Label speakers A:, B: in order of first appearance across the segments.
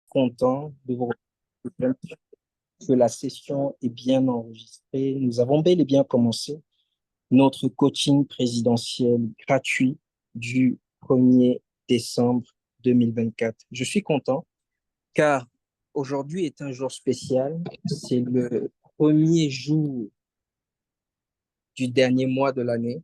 A: content de vous retrouver, que la session est bien enregistrée. Nous avons bel et bien commencé notre coaching présidentiel gratuit du 1er décembre 2024. Je suis content car aujourd'hui est un jour spécial. C'est le premier jour du dernier mois de l'année.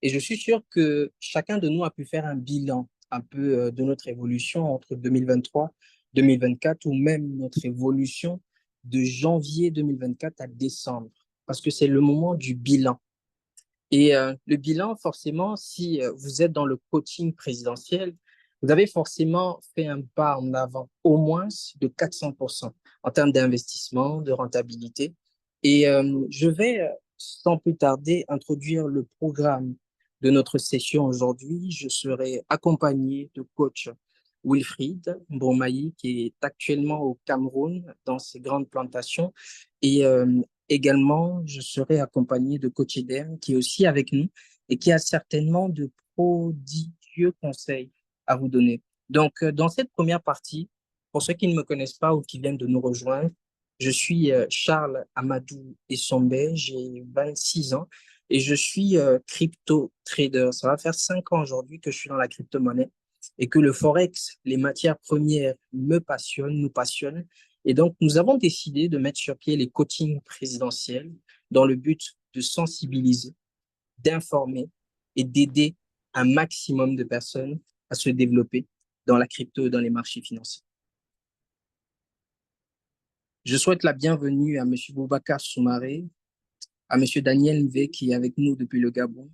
A: Et je suis sûr que chacun de nous a pu faire un bilan un peu de notre évolution entre 2023, 2024 ou même notre évolution de janvier 2024 à décembre, parce que c'est le moment du bilan. Et le bilan, forcément, si vous êtes dans le coaching présidentiel, vous avez forcément fait un pas en avant, au moins de 400% en termes d'investissement, de rentabilité. Et je vais, sans plus tarder, introduire le programme de notre session aujourd'hui. Je serai accompagné de coach Wilfried Bromailly, qui est actuellement au Cameroun dans ses grandes plantations. Et également, je serai accompagné de coach Eden, qui est aussi avec nous et qui a certainement de prodigieux conseils à vous donner. Donc, dans cette première partie, pour ceux qui ne me connaissent pas ou qui viennent de nous rejoindre, je suis Charles Amadou Essombe, j'ai 26 ans et je suis crypto trader. Ça va faire 5 ans aujourd'hui que je suis dans la crypto-monnaie et que le forex, les matières premières me passionnent, nous passionnent. Et donc, nous avons décidé de mettre sur pied les coachings présidentiels dans le but de sensibiliser, d'informer et d'aider un maximum de personnes à se développer dans la crypto et dans les marchés financiers. Je souhaite la bienvenue à M. Boubacar Soumaré, à M. Daniel Nvé qui est avec nous depuis le Gabon,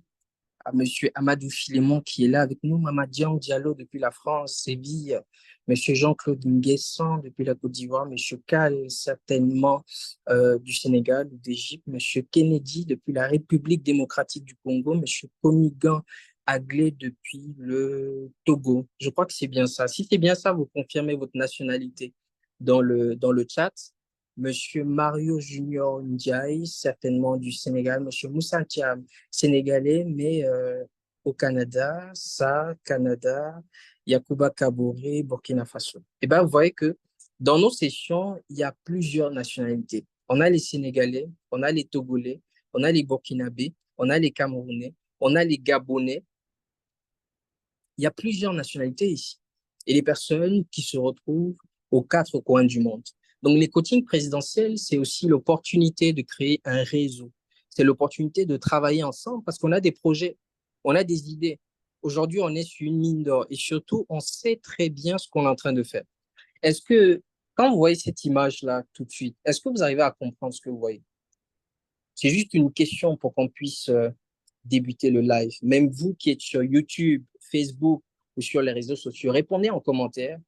A: à M. Amadou Filémon qui est là avec nous, Mamadian Diallo depuis la France, Séville, M. Jean-Claude Nguessan depuis la Côte d'Ivoire, M. Kal certainement du Sénégal ou d'Égypte, M. Kennedy depuis la République démocratique du Congo, M. Komigan Aglé depuis le Togo. Je crois que c'est bien ça. Si c'est bien ça, vous confirmez votre nationalité dans le chat. Monsieur Mario Junior Ndiaye, certainement du Sénégal, Monsieur Moussa Thiam, sénégalais, mais au Canada, ça, Canada, Yacouba Kaboré, Burkina Faso. Et bien, vous voyez que dans nos sessions, il y a plusieurs nationalités. On a les Sénégalais, on a les Togolais, on a les Burkinabés, on a les Camerounais, on a les Gabonais. Il y a plusieurs nationalités ici. Et les personnes qui se retrouvent aux quatre coins du monde. Donc, les coachings présidentiels, c'est aussi l'opportunité de créer un réseau. C'est l'opportunité de travailler ensemble parce qu'on a des projets, on a des idées. Aujourd'hui, on est sur une mine d'or et surtout, on sait très bien ce qu'on est en train de faire. Est-ce que, quand vous voyez cette image-là tout de suite, est-ce que vous arrivez à comprendre ce que vous voyez? C'est juste une question pour qu'on puisse débuter le live. Même vous qui êtes sur YouTube, Facebook ou sur les réseaux sociaux, répondez en commentaire.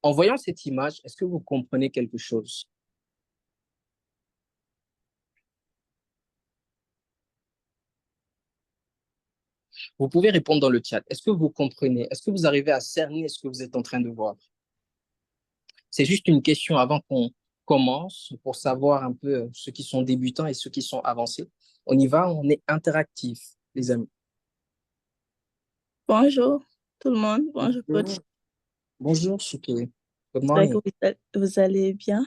A: En voyant cette image, est-ce que vous comprenez quelque chose? Vous pouvez répondre dans le chat. Est-ce que vous comprenez? Est-ce que vous arrivez à cerner ce que vous êtes en train de voir? C'est juste une question avant qu'on commence pour savoir un peu ceux qui sont débutants et ceux qui sont avancés. On y va, on est interactif, les amis.
B: Bonjour tout le monde, bonjour coach.
A: Bonjour, bonjour, Soukiri. Good
B: J'espère que
A: morning.
B: vous allez bien.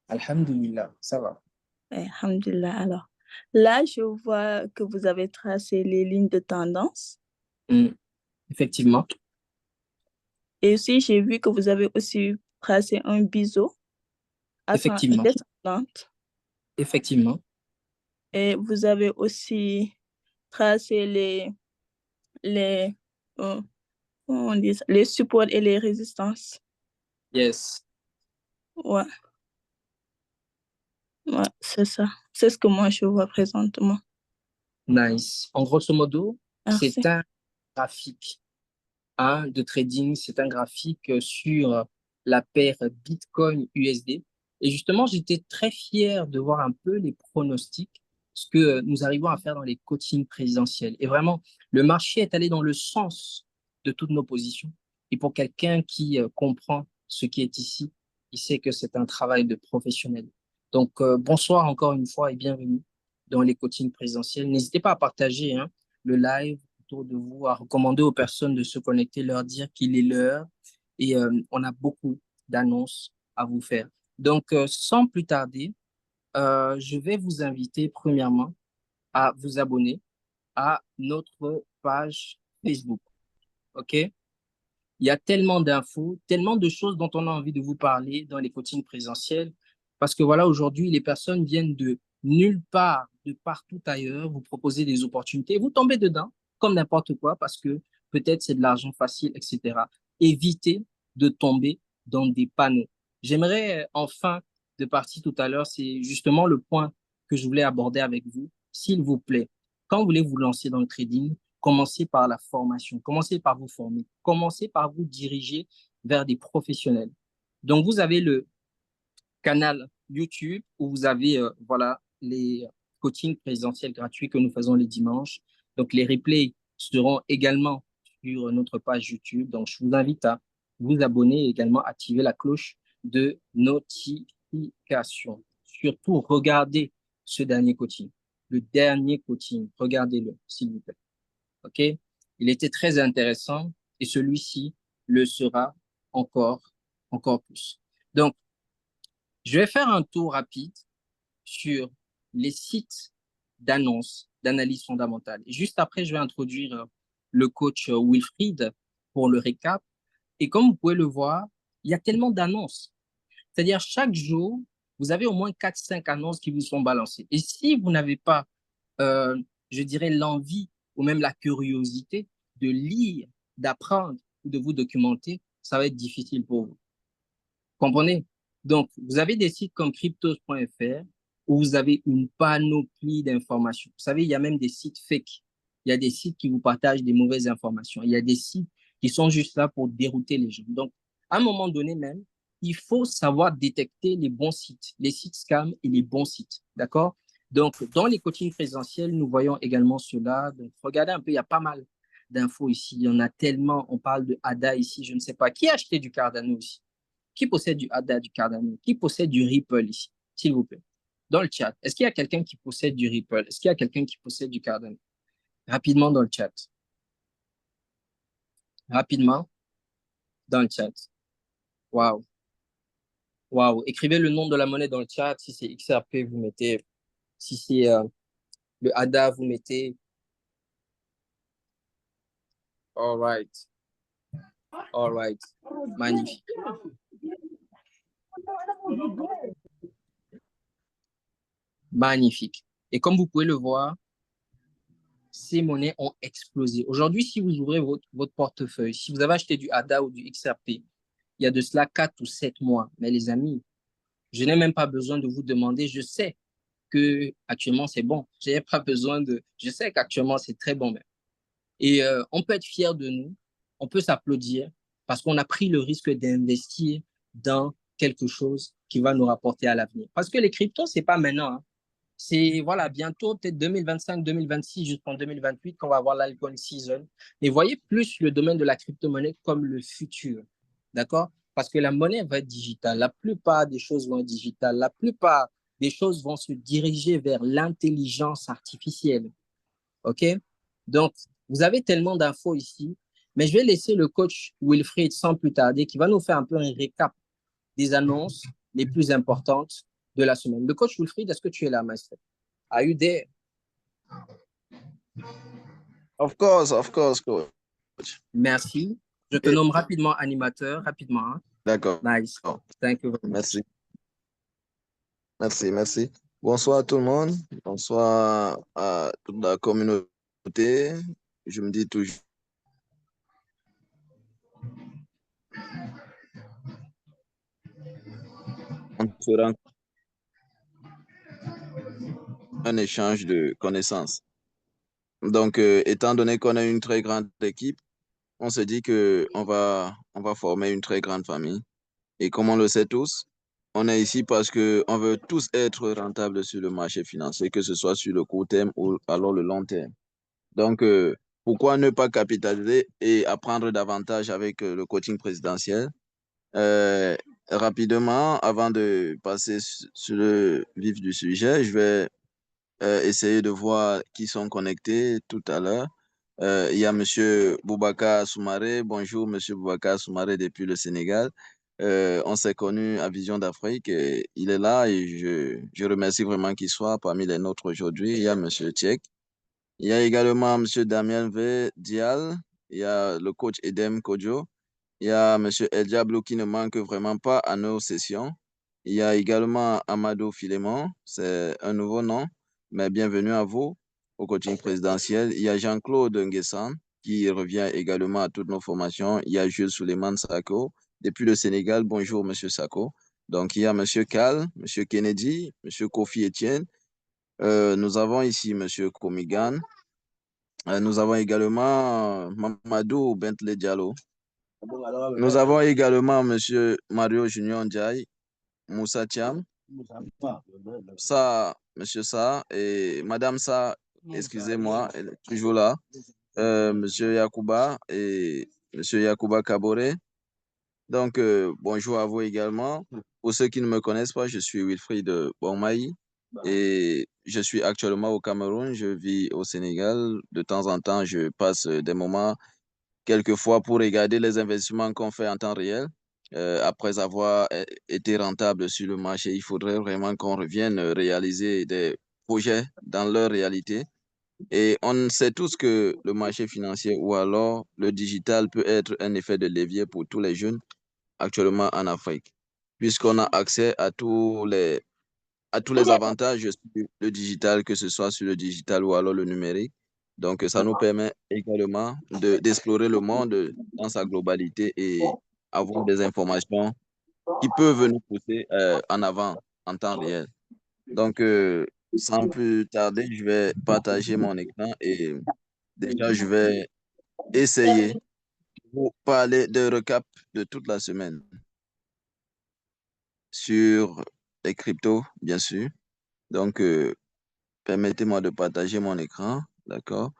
A: Alhamdulillah, ça va.
B: Alhamdulillah. Alors, là, je vois que vous avez tracé les lignes de tendance.
A: Mm, effectivement,
B: Et aussi, j'ai vu que vous avez aussi tracé un biseau
A: effectivement,
B: descendante.
A: effectivement.
B: Et vous avez aussi tracé les, euh, comment on dit ça, les supports et les résistances.
A: Yes,
B: Ouais, ouais, c'est ça. C'est ce que moi, je vois présentement.
A: nice. En grosso modo,
B: Merci.
A: c'est un graphique de trading, c'est un graphique sur la paire Bitcoin USD. Et justement, j'étais très fier de voir un peu les pronostics, ce que nous arrivons à faire dans les coachings présidentiels. Et vraiment, le marché est allé dans le sens de toutes nos positions. Et pour quelqu'un qui comprend ce qui est ici, il sait que c'est un travail de professionnel. Donc, bonsoir encore une fois et bienvenue dans les coachings présidentiels. N'hésitez pas à partager le live autour de vous, à recommander aux personnes de se connecter, leur dire qu'il est l'heure. Et on a beaucoup d'annonces à vous faire. Donc, sans plus tarder, je vais vous inviter premièrement à vous abonner à notre page Facebook. OK? Il y a tellement d'infos, tellement de choses dont on a envie de vous parler dans les coachings présentiels. Parce que voilà, aujourd'hui, les personnes viennent de nulle part, de partout ailleurs, vous proposer des opportunités. Vous tombez dedans, comme n'importe quoi, parce que peut-être c'est de l'argent facile, etc. Évitez de tomber dans des panneaux. J'aimerais enfin, de partie tout à l'heure, c'est justement le point que je voulais aborder avec vous. S'il vous plaît, quand vous voulez vous lancer dans le trading, commencez par la formation, commencez par vous former, commencez par vous diriger vers des professionnels. Donc, vous avez le canal YouTube où vous avez voilà, les coachings présentiels gratuits que nous faisons les dimanches. Donc, les replays seront également sur notre page YouTube. Donc, je vous invite à vous abonner et également activer la cloche de notification. Surtout, regardez ce dernier coaching. Le dernier coaching, regardez-le, s'il vous plaît. OK? Il était très intéressant et celui-ci le sera encore plus. Donc, je vais faire un tour rapide sur les sites d'annonces, d'analyse fondamentale. Et juste après, je vais introduire le coach Wilfried pour le récap. Et comme vous pouvez le voir, il y a tellement d'annonces. C'est-à-dire, chaque jour, vous avez au moins 4-5 annonces qui vous sont balancées. Et si vous n'avez pas, euh, je dirais, l'envie ou même la curiosité de lire, d'apprendre ou de vous documenter, ça va être difficile pour vous. Comprenez? Donc, vous avez des sites comme cryptos.fr où vous avez une panoplie d'informations. Vous savez, il y a même des sites fake. Il y a des sites qui vous partagent des mauvaises informations. Il y a des sites qui sont juste là pour dérouter les gens. Donc, à un moment donné même, il faut savoir détecter les bons sites, les sites scam et les bons sites. D'accord? Donc, dans les coachings présentiels, nous voyons également cela. Donc, regardez un peu, il y a pas mal d'infos ici. Il y en a tellement. On parle de ADA ici, je ne sais pas. Qui a acheté du Cardano ici? Qui possède du ADA, du Cardano? Qui possède du Ripple ici, s'il vous plaît? Dans le chat, est-ce qu'il y a quelqu'un qui possède du Ripple? Est-ce qu'il y a quelqu'un qui possède du Cardano? Rapidement dans le chat. Rapidement dans le chat. Waouh. Waouh. Écrivez le nom de la monnaie dans le chat. Si c'est XRP, vous mettez. Si c'est le ADA, vous mettez. All right. All right. Magnifique. Magnifique. Et comme vous pouvez le voir, ces monnaies ont explosé. Aujourd'hui, si vous ouvrez votre portefeuille, si vous avez acheté du ADA ou du XRP, il y a de cela 4 ou 7 mois. Mais les amis, je n'ai même pas besoin de vous demander. Je sais que actuellement c'est bon. Je n'ai pas besoin de. Je sais qu'actuellement c'est très bon même. Et on peut être fier de nous. On peut s'applaudir parce qu'on a pris le risque d'investir dans quelque chose qui va nous rapporter à l'avenir. Parce que les cryptos, c'est pas maintenant. Hein. C'est voilà, bientôt, peut-être 2025, 2026, jusqu'en 2028, qu'on va avoir l'alcool season. Mais voyez plus le domaine de la crypto-monnaie comme le futur. D'accord? Parce que la monnaie va être digitale. La plupart des choses vont être digitales. La plupart des choses vont se diriger vers l'intelligence artificielle. OK? Donc, vous avez tellement d'infos ici, mais je vais laisser le coach Wilfried sans plus tarder qui va nous faire un peu un récap des annonces les plus importantes de la semaine. Le coach Wilfried, est-ce que tu es là, maestro? Are you there?
C: Of course, coach.
A: Merci. Je te nomme rapidement animateur, rapidement. Hein?
C: D'accord.
A: Nice. Thank you very much.
C: Merci. Merci, merci. Bonsoir à tout le monde. Bonsoir à toute la communauté. Je me dis toujours. On sera un échange de connaissances. Donc, étant donné qu'on a une très grande équipe, on se dit qu'on va former une très grande famille. Et comme on le sait tous, on est ici parce qu'on veut tous être rentables sur le marché financier, que ce soit sur le court terme ou alors le long terme. Donc, pourquoi ne pas capitaliser et apprendre davantage avec le coaching présidentiel? Rapidement, avant de passer sur le vif du sujet, je vais essayer de voir qui sont connectés tout à l'heure. Il y a M. Boubacar Soumaré. Bonjour, M. Boubacar Soumaré depuis le Sénégal. On s'est connus à Vision d'Afrique et il est là et je remercie vraiment qu'il soit parmi les nôtres aujourd'hui. Il y a M. Tchek, il y a également M. Damien V. Dial, il y a le coach Edem Kodjo, il y a M. El Diablo qui ne manque vraiment pas à nos sessions. Il y a également Amadou Filemon, c'est un nouveau nom, mais bienvenue à vous au coaching présidentiel. Il y a Jean-Claude Nguessan qui revient également à toutes nos formations. Il y a Jules Souleymane Sako depuis le Sénégal. Bonjour, M. Sako. Donc, il y a M. Cal, M. Kennedy, M. Kofi Etienne. Nous avons ici M. Komigan. Nous avons également Mamadou Bentley Diallo. Nous avons également M. Mario Junior Ndiaye, Moussa Thiam, Sa, M. Sa et Madame Sa, excusez-moi, elle est toujours là. M. Yacouba et M. Yacouba Kabore. Donc, bonjour à vous également. Pour ceux qui ne me connaissent pas, je suis Wilfried Bonmaï et je suis actuellement au Cameroun. Je vis au Sénégal. De temps en temps, je passe des moments quelquefois pour regarder les investissements qu'on fait en temps réel. Après avoir été rentable sur le marché, il faudrait vraiment qu'on revienne réaliser des projets dans leur réalité. Et on sait tous que le marché financier ou alors le digital peut être un effet de levier pour tous les jeunes actuellement en Afrique, puisqu'on a accès à tous les avantages sur le digital, que ce soit sur le digital ou alors le numérique. Donc, ça nous permet également d'explorer le monde dans sa globalité et avoir des informations qui peuvent nous pousser en avant en temps réel. Donc, sans plus tarder, je vais partager mon écran et déjà, je vais essayer de vous parler de recap de toute la semaine sur les cryptos, bien sûr. Donc, permettez-moi de partager mon écran, d'accord?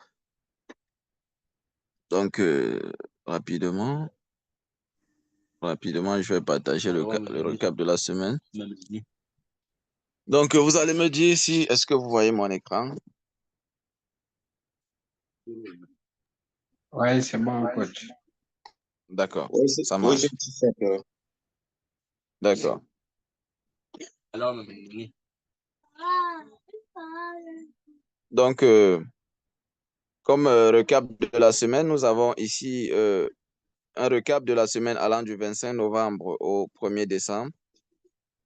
C: Donc, rapidement, je vais partager le recap de la semaine. Donc, vous allez me dire si, est-ce que vous voyez mon écran?
D: Oui, c'est bon, coach.
C: D'accord, ça marche. D'accord. Donc, comme recap de la semaine, nous avons ici un recap de la semaine allant du 25 novembre au 1er décembre.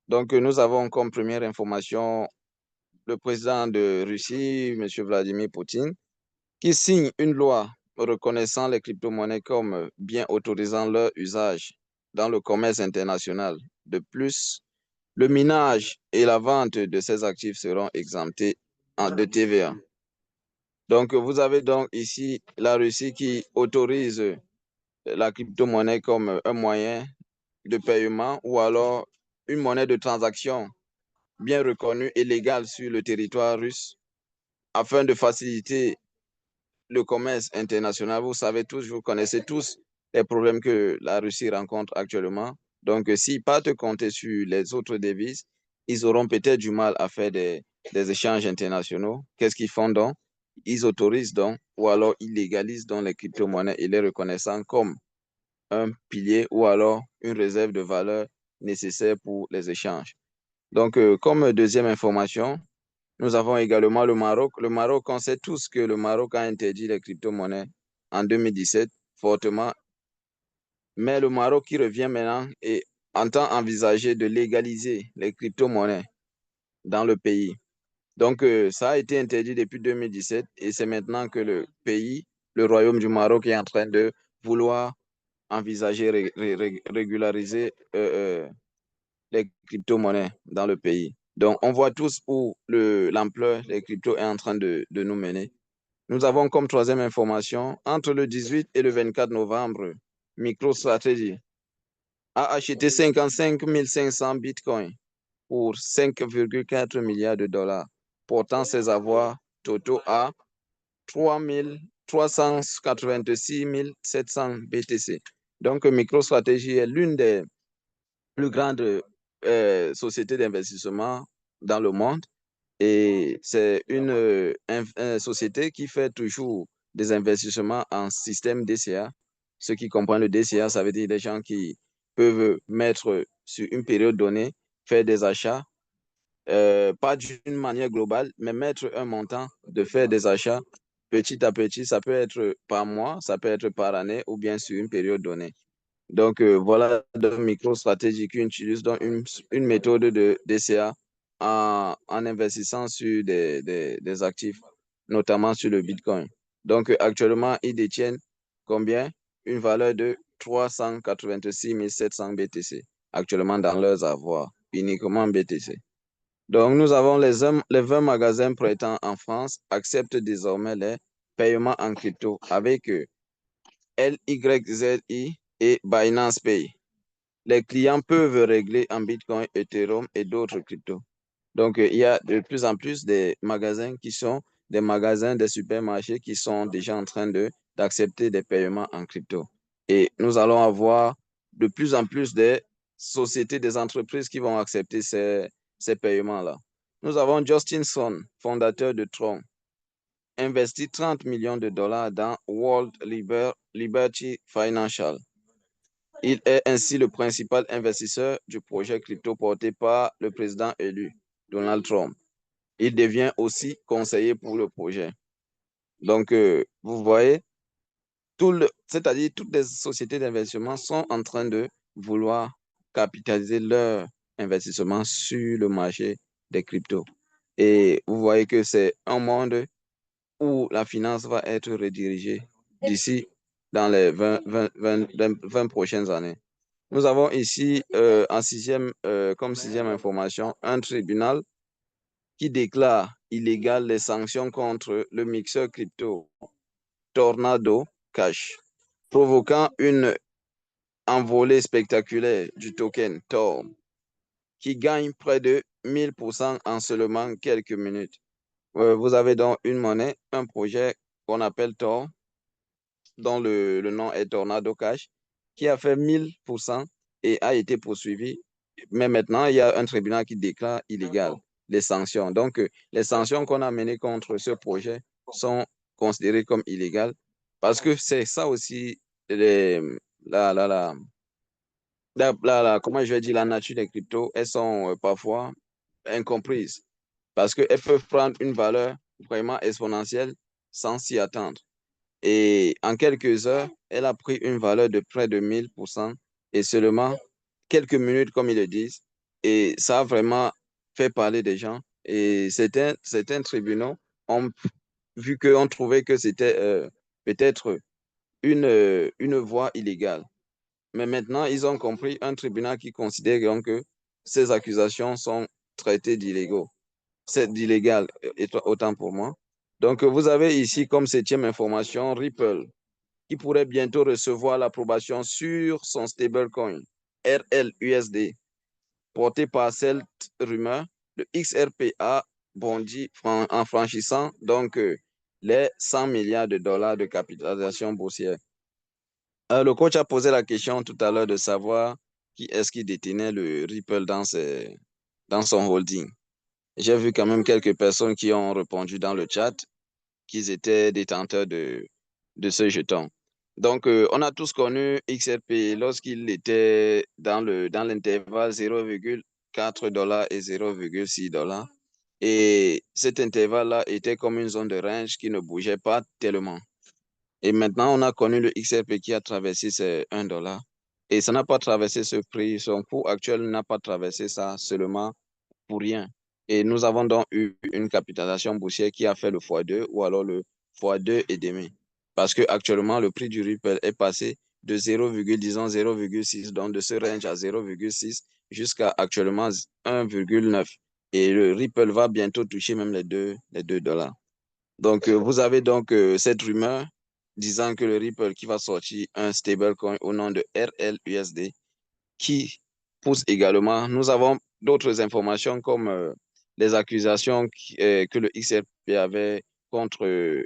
C: Donc, nous avons comme première information le président de Russie, M. Vladimir Poutine, qui signe une loi reconnaissant les crypto-monnaies comme biens autorisant leur usage dans le commerce international. De plus, le minage et la vente de ces actifs seront exemptés de TVA. Donc, vous avez donc ici la Russie qui autorise la crypto-monnaie comme un moyen de paiement ou alors une monnaie de transaction bien reconnue et légale sur le territoire russe afin de faciliter le commerce international. Vous savez tous, vous connaissez tous les problèmes que la Russie rencontre actuellement. Donc, s'ils partent compter sur les autres devises, ils auront peut-être du mal à faire des échanges internationaux. Qu'est-ce qu'ils font donc? Ils autorisent donc ou alors ils légalisent donc les crypto-monnaies et les reconnaissant comme un pilier ou alors une réserve de valeur nécessaire pour les échanges. Donc, comme deuxième information, nous avons également le Maroc. Le Maroc, on sait tous que le Maroc a interdit les crypto-monnaies en 2017 fortement, mais le Maroc qui revient maintenant et entend envisager de légaliser les crypto-monnaies dans le pays. Donc, ça a été interdit depuis 2017 et c'est maintenant que le pays, le Royaume du Maroc, est en train de vouloir envisager régulariser les crypto-monnaies dans le pays. Donc, on voit tous où l'ampleur des cryptos est en train de nous mener. Nous avons comme troisième information, entre le 18 et le 24 novembre, MicroStrategy a acheté 55 500 bitcoins pour 5,4 milliards de dollars, portant ses avoirs totaux à 386 700 BTC. Donc, MicroStrategy est l'une des plus grandes sociétés d'investissement dans le monde et c'est une société qui fait toujours des investissements en système DCA. Ce qui comprend le DCA, ça veut dire des gens qui peuvent mettre sur une période donnée, faire des achats, pas d'une manière globale, mais mettre un montant de faire des achats petit à petit. Ça peut être par mois, ça peut être par année ou bien sur une période donnée. Donc, voilà de micro-stratégie qui utilise donc une méthode de DCA en investissant sur des actifs, notamment sur le Bitcoin. Donc, actuellement, ils détiennent combien? Une valeur de 386 700 BTC actuellement dans leurs avoirs, uniquement BTC. Donc, nous avons les 20 magasins prêtants en France acceptent désormais les paiements en crypto avec LYZI et Binance Pay. Les clients peuvent régler en Bitcoin, Ethereum et d'autres cryptos. Donc, il y a de plus en plus des magasins qui sont des magasins, des supermarchés qui sont déjà en train d'accepter des paiements en crypto. Et nous allons avoir de plus en plus des sociétés, des entreprises qui vont accepter ces paiements-là. Nous avons Justin Sun, fondateur de Tron, investi 30 millions de dollars dans World Liberty Financial. Il est ainsi le principal investisseur du projet crypto porté par le président élu, Donald Trump. Il devient aussi conseiller pour le projet. Donc, vous voyez, c'est-à-dire toutes les sociétés d'investissement sont en train de vouloir capitaliser leur investissement sur le marché des cryptos. Et vous voyez que c'est un monde où la finance va être redirigée d'ici dans les 20 prochaines années. Nous avons ici comme sixième information un tribunal qui déclare illégales les sanctions contre le mixeur crypto Tornado Cash, provoquant une envolée spectaculaire du token TOR, qui gagne près de 1000% en seulement quelques minutes. Vous avez donc une monnaie, un projet qu'on appelle TOR, dont le nom est Tornado Cash, qui a fait 1000% et a été poursuivi. Mais maintenant, il y a un tribunal qui déclare illégal les sanctions. Donc, les sanctions qu'on a menées contre ce projet sont considérées comme illégales parce que c'est ça aussi la, la, la, comment je vais dire, la nature des cryptos. Elles sont parfois incomprises parce qu'elles peuvent prendre une valeur vraiment exponentielle sans s'y attendre. Et en quelques heures, elle a pris une valeur de près de 1000% et seulement quelques minutes, comme ils le disent. Et ça a vraiment fait parler des gens. Et certains tribunaux ont vu qu'on trouvait que c'était peut-être une voie illégale. Mais maintenant, ils ont compris un tribunal qui considère donc que ces accusations sont traitées d'illégaux. C'est d'illégal, autant pour moi. Donc, vous avez ici comme septième information Ripple, qui pourrait bientôt recevoir l'approbation sur son stablecoin RLUSD. Porté par cette rumeur, le XRPA bondit en franchissant donc les 100 milliards de dollars de capitalisation boursière. Le coach a posé la question tout à l'heure de savoir qui est-ce qui détenait le Ripple dans son holding. J'ai vu quand même quelques personnes qui ont répondu dans le chat qu'ils étaient détenteurs de ce jeton. Donc, on a tous connu XRP lorsqu'il était dans l'intervalle 0,4 dollars et 0,6 dollars. Et cet intervalle-là était comme une zone de range qui ne bougeait pas tellement. Et maintenant, on a connu le XRP qui a traversé ces 1 dollar. Et ça n'a pas traversé ce prix. Son cours actuel n'a pas traversé ça seulement pour rien. Et nous avons donc eu une capitalisation boursière qui a fait le x2 ou alors le x2 et demi. Parce que actuellement le prix du Ripple est passé de 0,6, donc de ce range à 0,6 jusqu'à actuellement 1,9. Et le Ripple va bientôt toucher même les 2 dollars. Donc, vous avez donc cette rumeur disant que le Ripple qui va sortir un stablecoin au nom de RLUSD qui pousse également. Nous avons d'autres informations comme les accusations que le XRP avait contre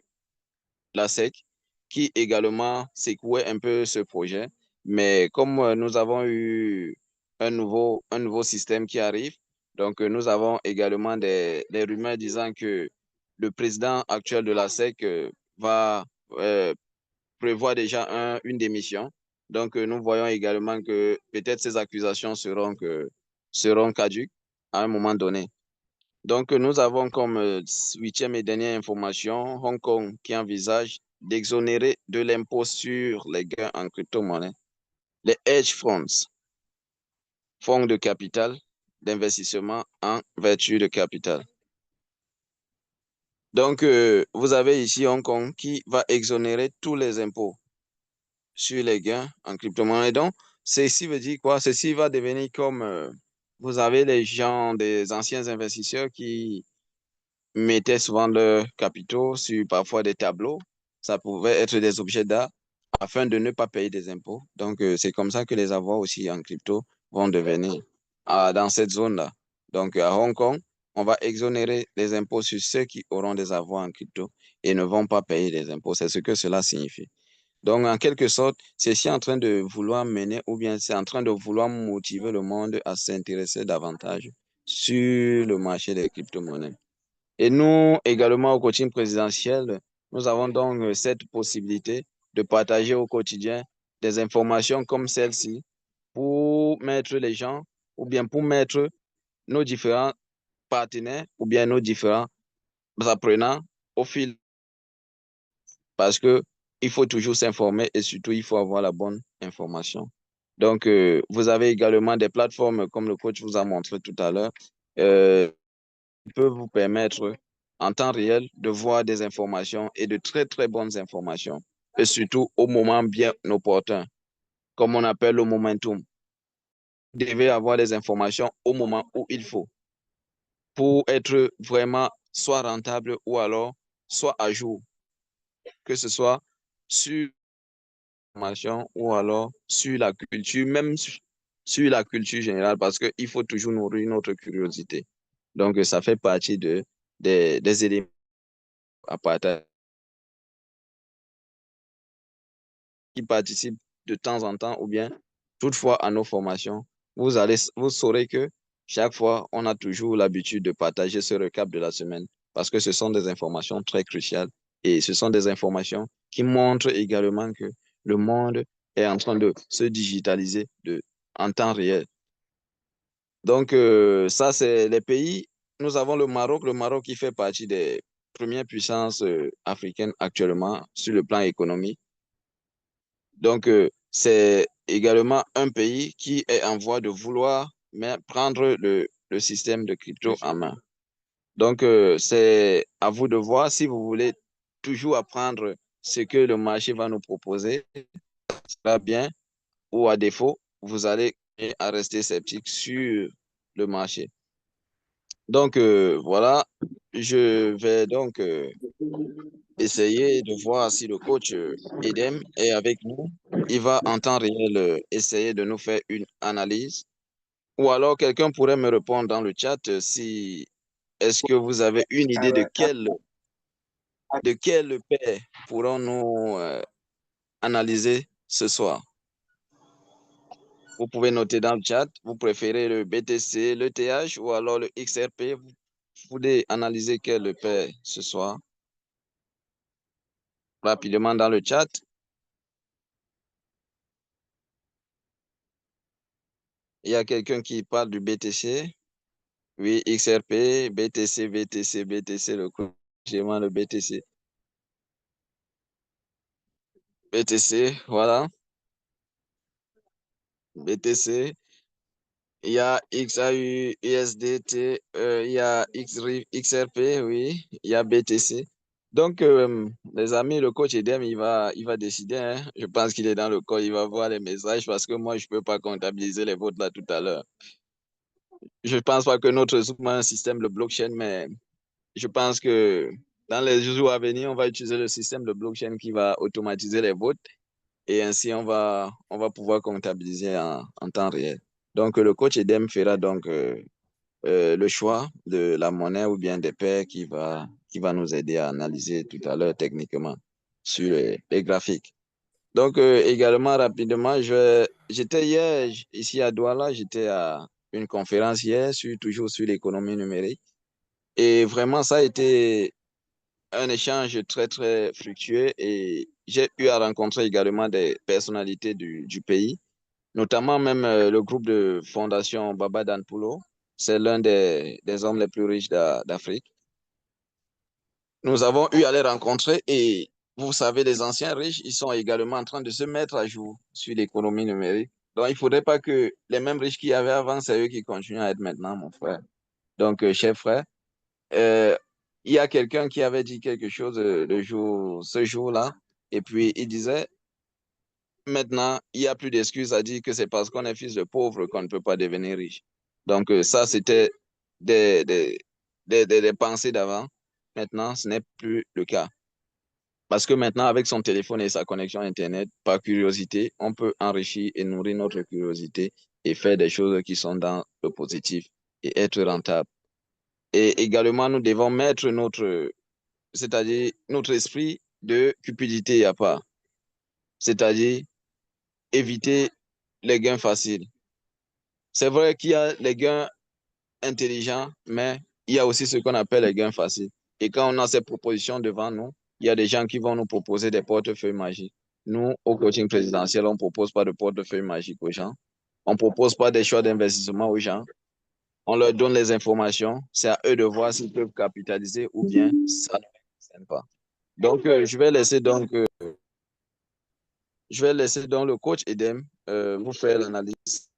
C: la SEC, qui également secouait un peu ce projet. Mais comme nous avons eu un nouveau système qui arrive, donc nous avons également des rumeurs disant que le président actuel de la SEC va prévoir déjà une démission Donc, nous voyons également que peut-être ces accusations seront caduques à un moment donné. Donc, nous avons comme huitième et dernière information Hong Kong qui envisage d'exonérer de l'impôt sur les gains en crypto-monnaie les hedge funds, fonds de capital d'investissement en vertu de capital. Donc, vous avez ici Hong Kong qui va exonérer tous les impôts sur les gains en crypto-monnaie. Donc, ceci veut dire quoi? Ceci va devenir comme, vous avez les gens, des anciens investisseurs qui mettaient souvent leurs capitaux sur parfois des tableaux. Ça pouvait être des objets d'art afin de ne pas payer des impôts. Donc, c'est comme ça que les avoirs aussi en crypto vont devenir dans cette zone-là. Donc, à Hong Kong, on va exonérer les impôts sur ceux qui auront des avoirs en crypto et ne vont pas payer des impôts. C'est ce que cela signifie. Donc, en quelque sorte, c'est en train de vouloir mener ou bien c'est en train de vouloir motiver le monde à s'intéresser davantage sur le marché des crypto-monnaies. Et nous, également au coaching présidentiel, nous avons donc cette possibilité de partager au quotidien des informations comme celle-ci pour mettre les gens ou bien pour mettre nos différents partenaires ou bien nos différents apprenants au fil parce que il faut toujours s'informer et surtout il faut avoir la bonne information. Donc, vous avez également des plateformes comme le coach vous a montré tout à l'heure, qui peuvent vous permettre en temps réel de voir des informations et de très, très bonnes informations et surtout au moment bien opportun, comme on appelle le momentum. Vous devez avoir les informations au moment où il faut pour être vraiment soit rentable ou alors soit à jour, que ce soit sur formation ou alors sur la culture, même sur la culture générale, parce qu'il faut toujours nourrir notre curiosité. Donc, ça fait partie des éléments à partager qui participent de temps en temps ou bien toutefois à nos formations. Vous saurez que chaque fois, on a toujours l'habitude de partager ce recap de la semaine parce que ce sont des informations très cruciales et ce sont des informations qui montrent également que le monde est en train de se digitaliser en temps réel. Donc, ça, c'est les pays. Nous avons le Maroc qui fait partie des premières puissances africaines actuellement sur le plan économique. Donc, c'est également un pays qui est en voie de vouloir prendre le système de crypto en main. Donc, c'est à vous de voir si vous voulez toujours apprendre ce que le marché va nous proposer, ça va bien, ou à défaut, vous allez à rester sceptique sur le marché. Donc, voilà, je vais donc essayer de voir si le coach Edem est avec nous. Il va en temps réel essayer de nous faire une analyse. Ou alors quelqu'un pourrait me répondre dans le chat si est-ce que vous avez une idée de quel pair pourrons-nous analyser ce soir? Vous pouvez noter dans le chat, vous préférez le BTC, le TH ou alors le XRP. Vous voulez analyser quel pair ce soir? Rapidement dans le chat. Il y a quelqu'un qui parle du BTC. Oui, XRP, BTC, VTC, BTC, le BTC. BTC, voilà. BTC. Il y a XAU, USDT, il y a XRP, oui. Il y a BTC. Donc, les amis, le coach Edem, il va décider, hein. Je pense qu'il est dans le call, il va voir les messages parce que moi, je ne peux pas comptabiliser les votes là tout à l'heure. Je ne pense pas que notre Zoom a un système de blockchain, mais je pense que dans les jours à venir, on va utiliser le système de blockchain qui va automatiser les votes et ainsi on va pouvoir comptabiliser en temps réel. Donc, le coach Edem fera donc le choix de la monnaie ou bien des paires qui va nous aider à analyser tout à l'heure techniquement sur les graphiques. Donc, également, rapidement, j'étais hier ici à Douala, j'étais à une conférence hier toujours sur l'économie numérique. Et vraiment, ça a été un échange très, très fructueux et j'ai eu à rencontrer également des personnalités du pays, notamment même le groupe de fondation Baba Danpulo. C'est l'un des hommes les plus riches d'Afrique. Nous avons eu à les rencontrer et vous savez, les anciens riches, ils sont également en train de se mettre à jour sur l'économie numérique. Donc, il ne faudrait pas que les mêmes riches qu'il y avait avant, c'est eux qui continuent à être maintenant, mon frère. Donc, cher frère, euh, il y a quelqu'un qui avait dit quelque chose ce jour-là, et puis il disait, maintenant, il n'y a plus d'excuses à dire que c'est parce qu'on est fils de pauvre qu'on ne peut pas devenir riche. Donc, ça, c'était des, des, des pensées d'avant. Maintenant, ce n'est plus le cas. Parce que maintenant, avec son téléphone et sa connexion Internet, par curiosité, on peut enrichir et nourrir notre curiosité et faire des choses qui sont dans le positif et être rentable. Et également, nous devons mettre c'est-à-dire notre esprit de cupidité à part, c'est-à-dire éviter les gains faciles. C'est vrai qu'il y a les gains intelligents, mais il y a aussi ce qu'on appelle les gains faciles. Et quand on a ces propositions devant nous, il y a des gens qui vont nous proposer des portefeuilles magiques. Nous, au coaching présidentiel, on ne propose pas de portefeuille magique aux gens. On ne propose pas des choix d'investissement aux gens. On leur donne les informations. C'est à eux de voir s'ils peuvent capitaliser ou bien ça ne les concerne pas. Donc, je vais laisser donc le coach Edem vous faire l'analyse.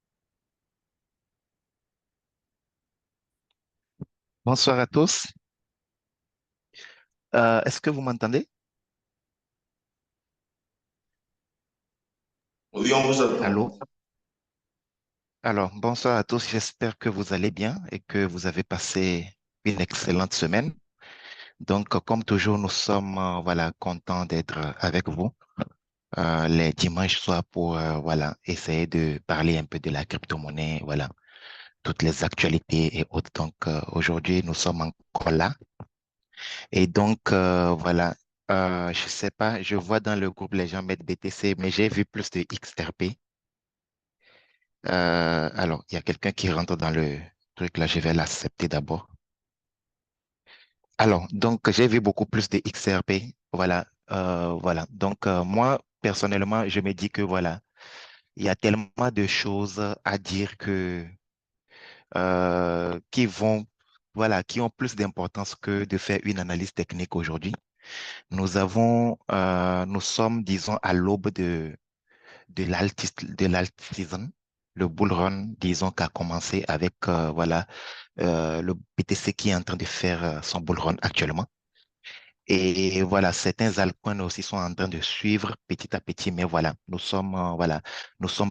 D: Bonsoir à tous. Est-ce que vous m'entendez?
E: Oui, on vous attend.
D: Allô? Alors, bonsoir à tous. J'espère que vous allez bien et que vous avez passé une excellente semaine. Donc, comme toujours, nous sommes voilà, contents d'être avec vous les dimanches soirs pour voilà, essayer de parler un peu de la crypto-monnaie, voilà, toutes les actualités et autres. Donc, aujourd'hui, nous sommes encore là. Et donc, voilà, je sais pas, je vois dans le groupe les gens mettent BTC, mais j'ai vu plus de XRP. Alors, il y a quelqu'un qui rentre dans le truc là, je vais l'accepter d'abord. Alors, donc, j'ai vu beaucoup plus de XRP. Voilà, voilà. Donc, moi, personnellement, je me dis que voilà, il y a tellement de choses à dire qui vont, voilà, qui ont plus d'importance que de faire une analyse technique aujourd'hui. Nous sommes, disons, à l'aube de l'alt season. Le bull run, disons, qui a commencé avec, voilà, le BTC qui est en train de faire son bull run actuellement. Et voilà, certains altcoins aussi sont en train de suivre petit à petit, mais voilà, nous sommes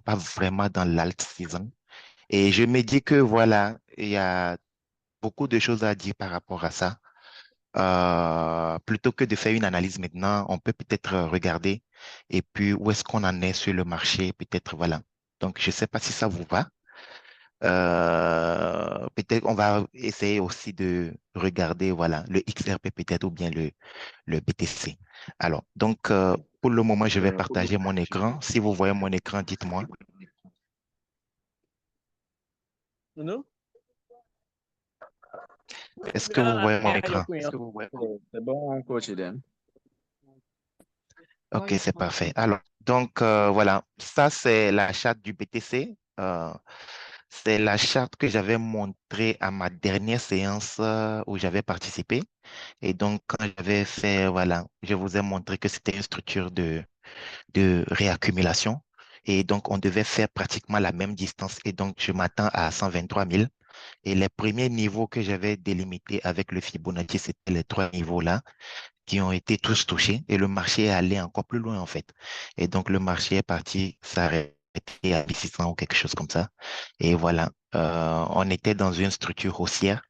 D: pas vraiment dans l'alt season. Et je me dis que voilà, il y a beaucoup de choses à dire par rapport à ça. Plutôt que de faire une analyse maintenant, on peut peut-être regarder et puis où est-ce qu'on en est sur le marché, peut-être voilà. Donc, je ne sais pas si ça vous va. Peut-être on va essayer aussi de regarder voilà le XRP peut-être ou bien le BTC. Alors, donc pour le moment, je vais partager mon écran. Si vous voyez mon écran, dites-moi.
A: Non?
D: Est-ce que vous voyez mon écran?
C: C'est bon, coach Edem.
D: Ok, c'est parfait. Alors, donc voilà, ça c'est la charte du BTC. C'est la charte que j'avais montrée à ma dernière séance où j'avais participé. Et donc, quand j'avais fait, voilà, je vous ai montré que c'était une structure de réaccumulation. Et donc, on devait faire pratiquement la même distance. Et donc, je m'attends à 123 000. Et les premiers niveaux que j'avais délimités avec le Fibonacci, c'était les trois niveaux-là qui ont été tous touchés et le marché est allé encore plus loin en fait. Et donc le marché est parti s'arrêter à 600 ou quelque chose comme ça. Et voilà, on était dans une structure haussière.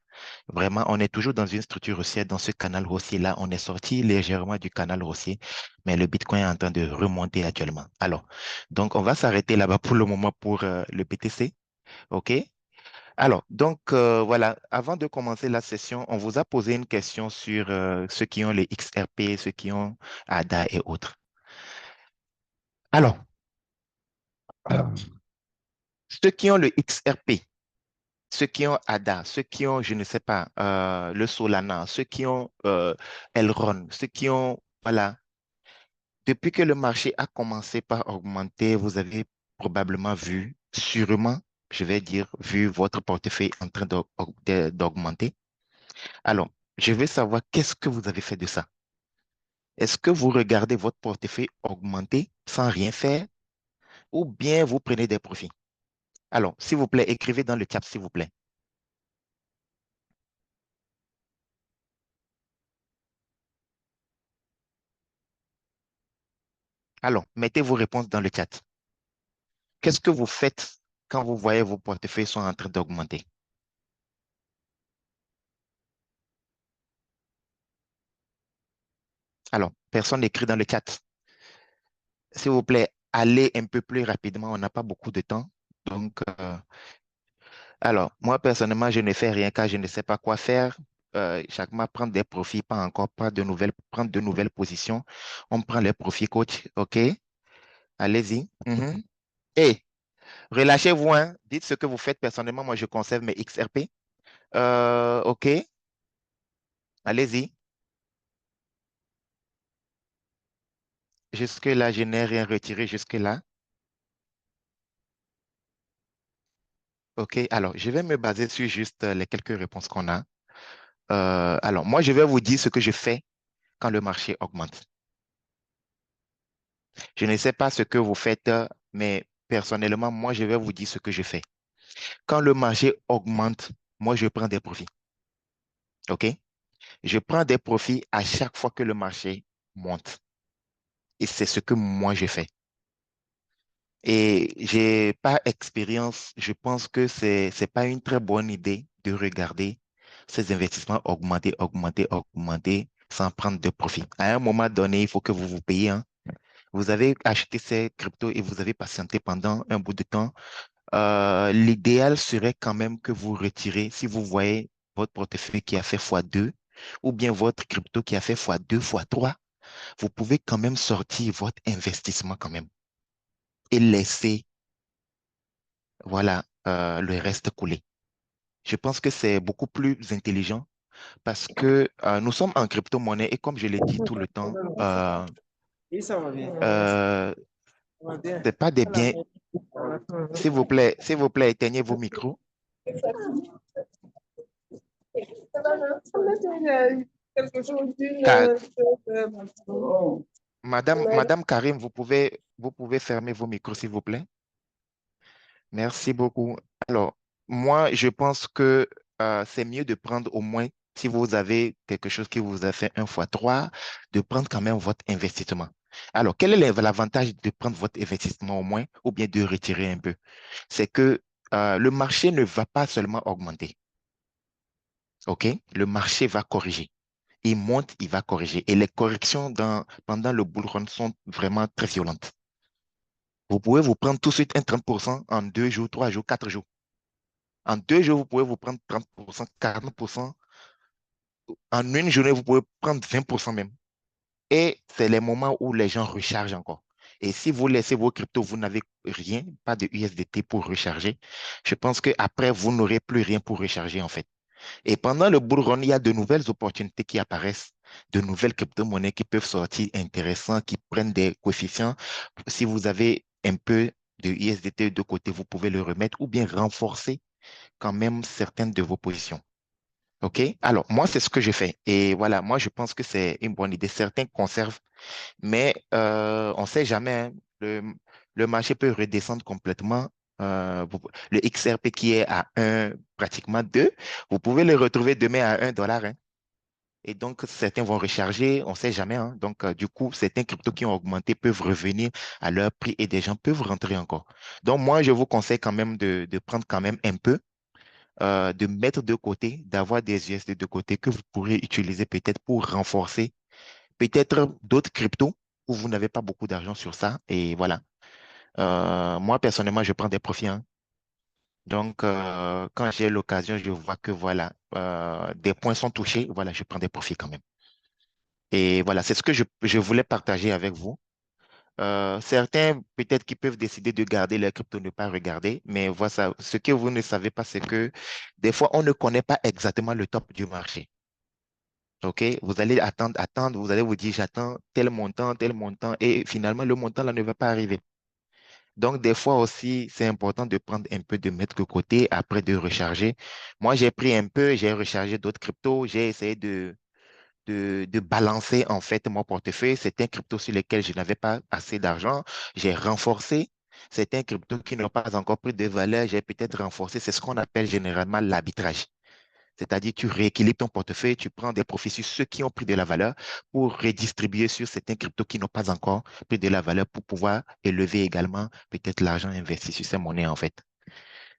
D: Vraiment, on est toujours dans une structure haussière. Dans ce canal haussier-là, on est sorti légèrement du canal haussier, mais le Bitcoin est en train de remonter actuellement. Alors, donc on va s'arrêter là-bas pour le moment pour le BTC. OK? Alors, donc voilà, avant de commencer la session, on vous a posé une question sur ceux qui ont les XRP, ceux qui ont ADA et autres. Alors, ceux qui ont le XRP, ceux qui ont ADA, ceux qui ont, je ne sais pas, le Solana, ceux qui ont Elrond, ceux qui ont, voilà. Depuis que le marché a commencé par augmenter, vous avez probablement vu, sûrement, je vais dire, vu votre portefeuille en train d'augmenter. Alors, je veux savoir qu'est-ce que vous avez fait de ça. Est-ce que vous regardez votre portefeuille augmenter sans rien faire ou bien vous prenez des profits? Alors, s'il vous plaît, écrivez dans le chat, s'il vous plaît. Alors, mettez vos réponses dans le chat. Qu'est-ce que vous faites quand vous voyez vos portefeuilles sont en train d'augmenter? Alors, personne n'écrit dans le chat. S'il vous plaît, allez un peu plus rapidement. On n'a pas beaucoup de temps. Donc, alors, moi, personnellement, je ne fais rien car je ne sais pas quoi faire. Chaque mois, prendre des profits, pas encore, pas de nouvelles, prendre de nouvelles positions. On prend les profits, coach. OK? Allez-y. Mhm. Et relâchez-vous, hein. Dites ce que vous faites personnellement. Moi, je conserve mes XRP. OK? Allez-y. Jusque-là, je n'ai rien retiré jusque-là. OK? Alors, je vais me baser sur juste les quelques réponses qu'on a. Alors, moi, je vais vous dire ce que je fais quand le marché augmente. Je ne sais pas ce que vous faites, mais personnellement, moi, je vais vous dire ce que je fais. Quand le marché augmente, moi, je prends des profits. OK? Je prends des profits à chaque fois que le marché monte. Et c'est ce que moi, je fais. Et j'ai pas expérience, je pense que c'est pas une très bonne idée de regarder ces investissements augmenter, augmenter, augmenter sans prendre de profit. À un moment donné, il faut que vous vous payiez, hein. Vous avez acheté ces cryptos et vous avez patienté pendant un bout de temps. L'idéal serait quand même que vous retirez, si vous voyez votre portefeuille qui a fait x2 ou bien votre crypto qui a fait x2, x3, vous pouvez quand même sortir votre investissement quand même et laisser, voilà, le reste couler. Je pense que c'est beaucoup plus intelligent parce que nous sommes en crypto-monnaie et comme je l'ai dit tout le temps,
A: Et ça va bien.
D: euh, c'est pas des biens. S'il vous plaît, éteignez vos micros. Car- Madame Karim, vous pouvez fermer vos micros, s'il vous plaît. Merci beaucoup. Alors, moi, je pense que c'est mieux de prendre au moins, si vous avez quelque chose qui vous a fait 1 x 3, de prendre quand même votre investissement. Alors, quel est l'avantage de prendre votre investissement au moins ou bien de retirer un peu? C'est que le marché ne va pas seulement augmenter, OK? Le marché va corriger. Il monte, il va corriger. Et les corrections pendant le bull run sont vraiment très violentes. Vous pouvez vous prendre tout de suite un 30% en 2 jours, 3 jours, 4 jours. En 2 jours, vous pouvez vous prendre 30%, 40%. En une journée, vous pouvez prendre 20% même. Et c'est les moments où les gens rechargent encore. Et si vous laissez vos cryptos, vous n'avez rien, pas de USDT pour recharger, je pense qu'après, vous n'aurez plus rien pour recharger en fait. Et pendant le bull run, il y a de nouvelles opportunités qui apparaissent, de nouvelles crypto-monnaies qui peuvent sortir intéressantes, qui prennent des coefficients. Si vous avez un peu de USDT de côté, vous pouvez le remettre ou bien renforcer quand même certaines de vos positions. OK? Alors, moi, c'est ce que je fais. Et voilà, moi, je pense que c'est une bonne idée. Certains conservent, mais on ne sait jamais, hein. Le marché peut redescendre complètement. Le XRP qui est à 1, pratiquement 2, vous pouvez le retrouver demain à 1 dollar, hein. Et donc, certains vont recharger, on ne sait jamais, hein. Donc, du coup, certains cryptos qui ont augmenté peuvent revenir à leur prix et des gens peuvent rentrer encore. Donc, moi, je vous conseille quand même de prendre quand même un peu, de mettre de côté, d'avoir des USD de côté que vous pourrez utiliser peut-être pour renforcer peut-être d'autres cryptos où vous n'avez pas beaucoup d'argent sur ça. Et voilà. Moi, personnellement, je prends des profits, hein. Donc, quand j'ai l'occasion, je vois que voilà, des points sont touchés. Voilà, je prends des profits quand même. Et voilà, c'est ce que je voulais partager avec vous. Certains, peut-être qui peuvent décider de garder leur crypto, ne pas regarder, mais voilà, ce que vous ne savez pas, c'est que des fois, on ne connaît pas exactement le top du marché. OK? Vous allez attendre, vous allez vous dire, j'attends tel montant, et finalement, le montant là ne va pas arriver. Donc, des fois aussi, c'est important de prendre un peu de mettre de côté après de recharger. Moi, j'ai pris un peu, j'ai rechargé d'autres cryptos, j'ai essayé de balancer en fait mon portefeuille. C'était un crypto sur lequel je n'avais pas assez d'argent. J'ai renforcé. C'est un crypto qui n'a pas encore pris de valeur. J'ai peut-être renforcé. C'est ce qu'on appelle généralement l'arbitrage. C'est-à-dire, tu rééquilibres ton portefeuille, tu prends des profits sur ceux qui ont pris de la valeur pour redistribuer sur certains cryptos qui n'ont pas encore pris de la valeur pour pouvoir élever également peut-être l'argent investi sur ces monnaies en fait.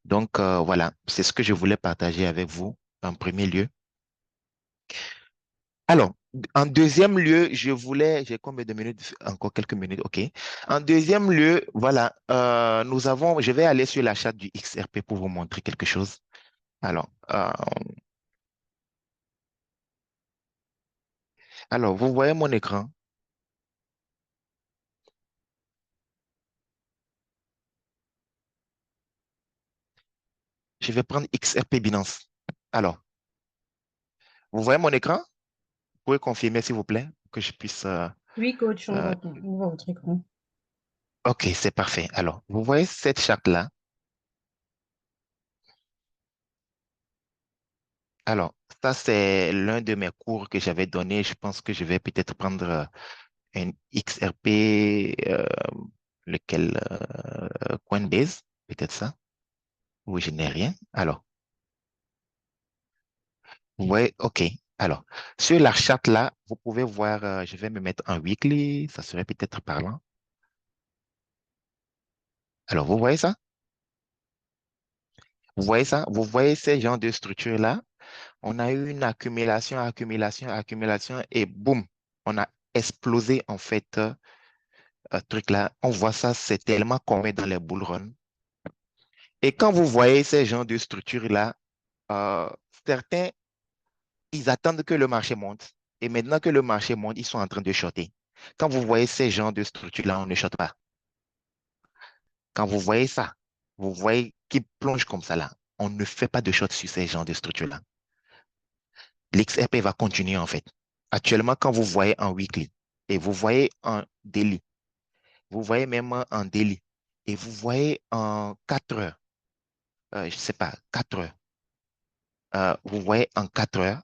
D: Donc, voilà, c'est ce que je voulais partager avec vous en premier lieu. Alors, en deuxième lieu, j'ai combien de minutes? Encore quelques minutes, OK. En deuxième lieu, voilà, je vais aller sur la charte du XRP pour vous montrer quelque chose. Alors, vous voyez mon écran? Je vais prendre XRP Binance. Alors, vous voyez mon écran? Vous pouvez confirmer, s'il vous plaît, pour que je puisse...
E: Oui, coach,
D: euh,
E: on voit votre écran.
D: OK, c'est parfait. Alors, vous voyez cette charte-là? Alors, ça, c'est l'un de mes cours que j'avais donné. Je pense que je vais peut-être prendre un XRP, lequel Coinbase, peut-être ça, où je n'ai rien. Alors, vous voyez, OK. Alors, sur la charte là, vous pouvez voir, je vais me mettre en weekly, ça serait peut-être parlant. Alors, vous voyez ça? Vous voyez ça? Vous voyez ces genres de structures-là? On a eu une accumulation, accumulation, accumulation, et boum, on a explosé en fait, truc là. On voit ça, c'est tellement commun dans les bull runs. Et quand vous voyez ces genres de structures-là, euh, certains, ils attendent que le marché monte. Et maintenant que le marché monte, ils sont en train de shorter. Quand vous voyez ces genres de structures-là, on ne shorte pas. Quand vous voyez ça, vous voyez qu'ils plongent comme ça là. On ne fait pas de short sur ces genres de structures-là. L'XRP va continuer en fait. Actuellement, quand vous voyez en weekly et vous voyez en daily, vous voyez même en daily et vous voyez en 4 heures, je ne sais pas, 4 heures, vous voyez en 4 heures,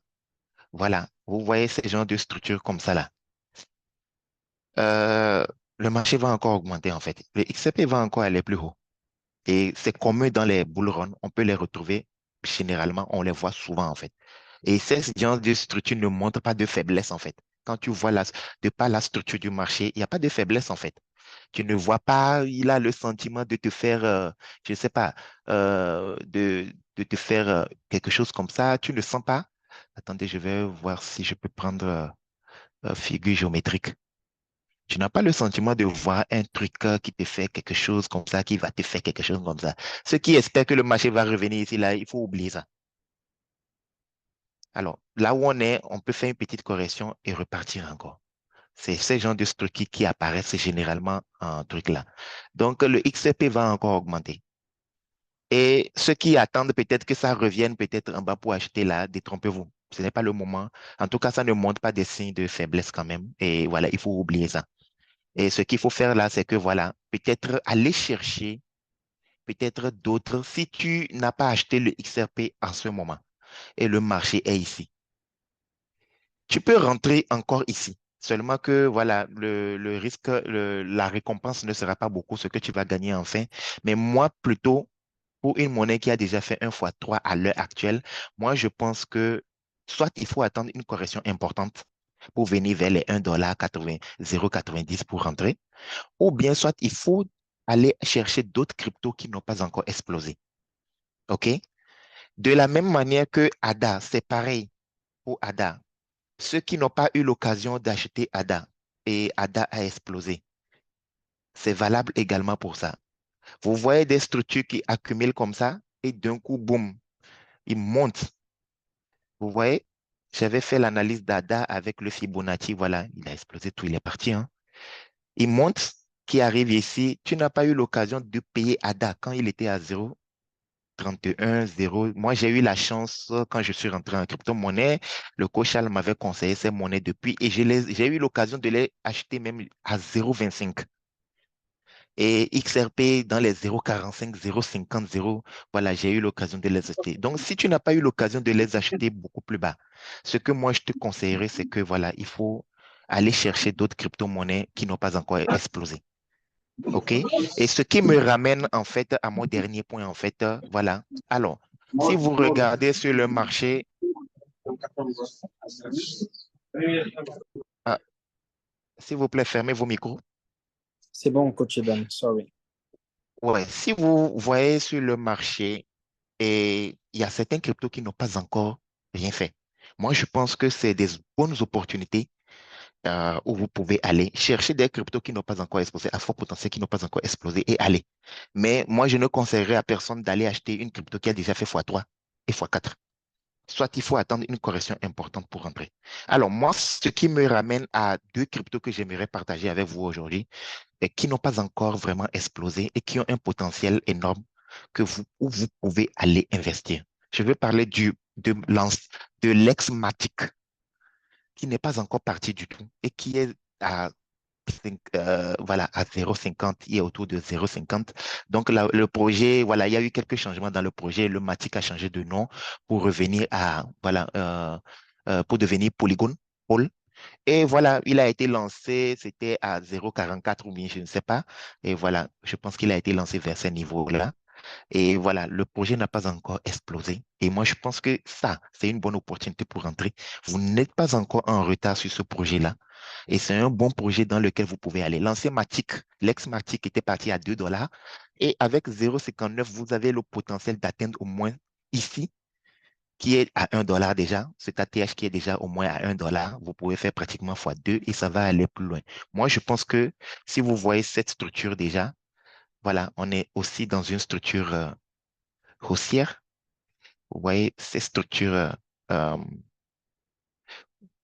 D: voilà, vous voyez ces genres de structures comme ça là. Euh, le marché va encore augmenter en fait. Le XRP va encore aller plus haut. Et c'est commun dans les bull runs, on peut les retrouver généralement, on les voit souvent en fait. Et ces genres de structures ne montrent pas de faiblesse en fait. Quand tu vois de par la structure du marché, il n'y a pas de faiblesse en fait. Tu ne vois pas, il a le sentiment de te faire, je ne sais pas, de te faire quelque chose comme ça. Tu ne sens pas. Attendez, je vais voir si je peux prendre figure géométrique. Tu n'as pas le sentiment de voir un truc qui te fait quelque chose comme ça, qui va te faire quelque chose comme ça. Ceux qui espèrent que le marché va revenir ici, là, il faut oublier ça. Alors, là où on est, on peut faire une petite correction et repartir encore. C'est ce genre de structures qui apparaissent généralement en truc là. Donc, le XRP va encore augmenter. Et ceux qui attendent peut-être que ça revienne peut-être en bas pour acheter là, détrompez-vous. Ce n'est pas le moment. En tout cas, ça ne montre pas des signes de faiblesse quand même. Et voilà, il faut oublier ça. Et ce qu'il faut faire là, c'est que voilà, peut-être aller chercher peut-être d'autres. Si tu n'as pas acheté le XRP en ce moment et le marché est ici, tu peux rentrer encore ici. Seulement que voilà, le risque, la récompense ne sera pas beaucoup ce que tu vas gagner enfin. Mais moi, plutôt, pour une monnaie qui a déjà fait 1 x 3 à l'heure actuelle, moi, je pense que soit il faut attendre une correction importante pour venir vers les 1,80 0,90 pour rentrer, ou bien soit il faut aller chercher d'autres cryptos qui n'ont pas encore explosé. OK? De la même manière que ADA, c'est pareil pour ADA. Ceux qui n'ont pas eu l'occasion d'acheter ADA et ADA a explosé, c'est valable également pour ça. Vous voyez des structures qui accumulent comme ça et d'un coup, boum, ils montent. Vous voyez, j'avais fait l'analyse d'ADA avec le Fibonacci, voilà, il a explosé tout, il est parti, hein. Il monte qui arrive ici, tu n'as pas eu l'occasion de payer ADA quand il était à 0,31, 0. Moi, j'ai eu la chance, quand je suis rentré en crypto-monnaie, le coach Al m'avait conseillé ces monnaies depuis et j'ai eu l'occasion de les acheter même à 0,25. Et XRP dans les 0,45, 0,50, 0, voilà, j'ai eu l'occasion de les acheter. Donc, si tu n'as pas eu l'occasion de les acheter beaucoup plus bas, ce que moi, je te conseillerais, c'est que, voilà, il faut aller chercher d'autres crypto-monnaies qui n'ont pas encore explosé. OK? Et ce qui me ramène, en fait, à mon dernier point, en fait, voilà. Alors, si vous regardez sur le marché, ah, s'il vous plaît, fermez vos micros.
A: C'est bon, coach Eban, sorry.
D: Ouais, si vous voyez sur le marché, et il y a certains cryptos qui n'ont pas encore rien fait. Moi, je pense que c'est des bonnes opportunités où vous pouvez aller chercher des cryptos qui n'ont pas encore explosé, à fort potentiel qui n'ont pas encore explosé et aller. Mais moi, je ne conseillerais à personne d'aller acheter une crypto qui a déjà fait x3 et x4. Soit il faut attendre une correction importante pour rentrer. Alors, moi, ce qui me ramène à deux cryptos que j'aimerais partager avec vous aujourd'hui, et qui n'ont pas encore vraiment explosé et qui ont un potentiel énorme où vous pouvez aller investir. Je veux parler de l'ex-Matic, qui n'est pas encore parti du tout et qui est à, voilà, à 0,50, il est autour de 0,50. Donc, le projet, voilà, il y a eu quelques changements dans le projet. Le Matic a changé de nom pour revenir à, voilà, pour devenir Polygon. Et voilà, il a été lancé, c'était à 0,44 ou bien je ne sais pas. Et voilà, je pense qu'il a été lancé vers ce niveau-là. Et voilà, le projet n'a pas encore explosé. Et moi, je pense que ça, c'est une bonne opportunité pour rentrer. Vous n'êtes pas encore en retard sur ce projet-là. Et c'est un bon projet dans lequel vous pouvez aller. L'ancien Matic, l'ex-Matic était parti à 2 dollars. Et avec 0,59, vous avez le potentiel d'atteindre au moins ici qui est à 1 dollar déjà, cet ATH qui est déjà au moins à 1 dollar, vous pouvez faire pratiquement x2 et ça va aller plus loin. Moi, je pense que si vous voyez cette structure déjà, voilà, on est aussi dans une structure haussière. Vous voyez ces structures, euh,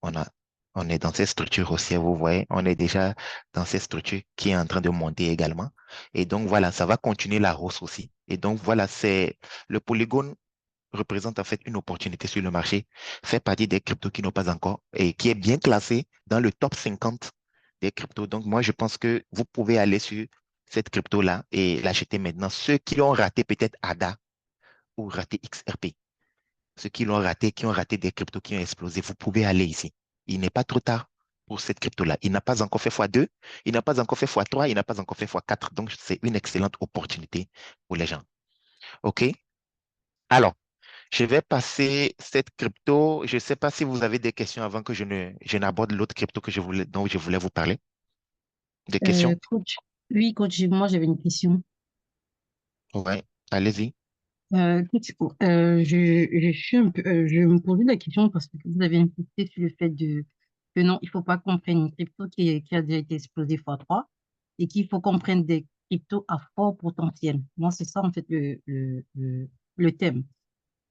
D: on a, on est dans cette structure haussière, vous voyez, on est déjà dans cette structure qui est en train de monter également. Et donc, voilà, ça va continuer la hausse aussi. Et donc, voilà, c'est le polygone représente en fait une opportunité sur le marché, fait partie des cryptos qui n'ont pas encore et qui est bien classé dans le top 50 des cryptos. Donc, moi, je pense que vous pouvez aller sur cette crypto-là et l'acheter maintenant. Ceux qui l'ont raté peut-être ADA ou raté XRP, ceux qui l'ont raté, qui ont raté des cryptos qui ont explosé, vous pouvez aller ici. Il n'est pas trop tard pour cette crypto-là. Il n'a pas encore fait x2, il n'a pas encore fait x3, il n'a pas encore fait x4. Donc, c'est une excellente opportunité pour les gens. OK? Alors, je vais passer cette crypto. Je ne sais pas si vous avez des questions avant que je n'aborde l'autre crypto dont je voulais vous parler. Des questions?
E: Coach, oui, coach, moi j'avais une question.
D: Oui, allez-y.
E: Coach, je suis un peu, je me posais la question parce que vous avez insisté sur le fait que non, il faut pas qu'on prenne une crypto qui a déjà été explosée x3 et qu'il faut qu'on prenne des cryptos à fort potentiel. Moi, c'est ça en fait le thème.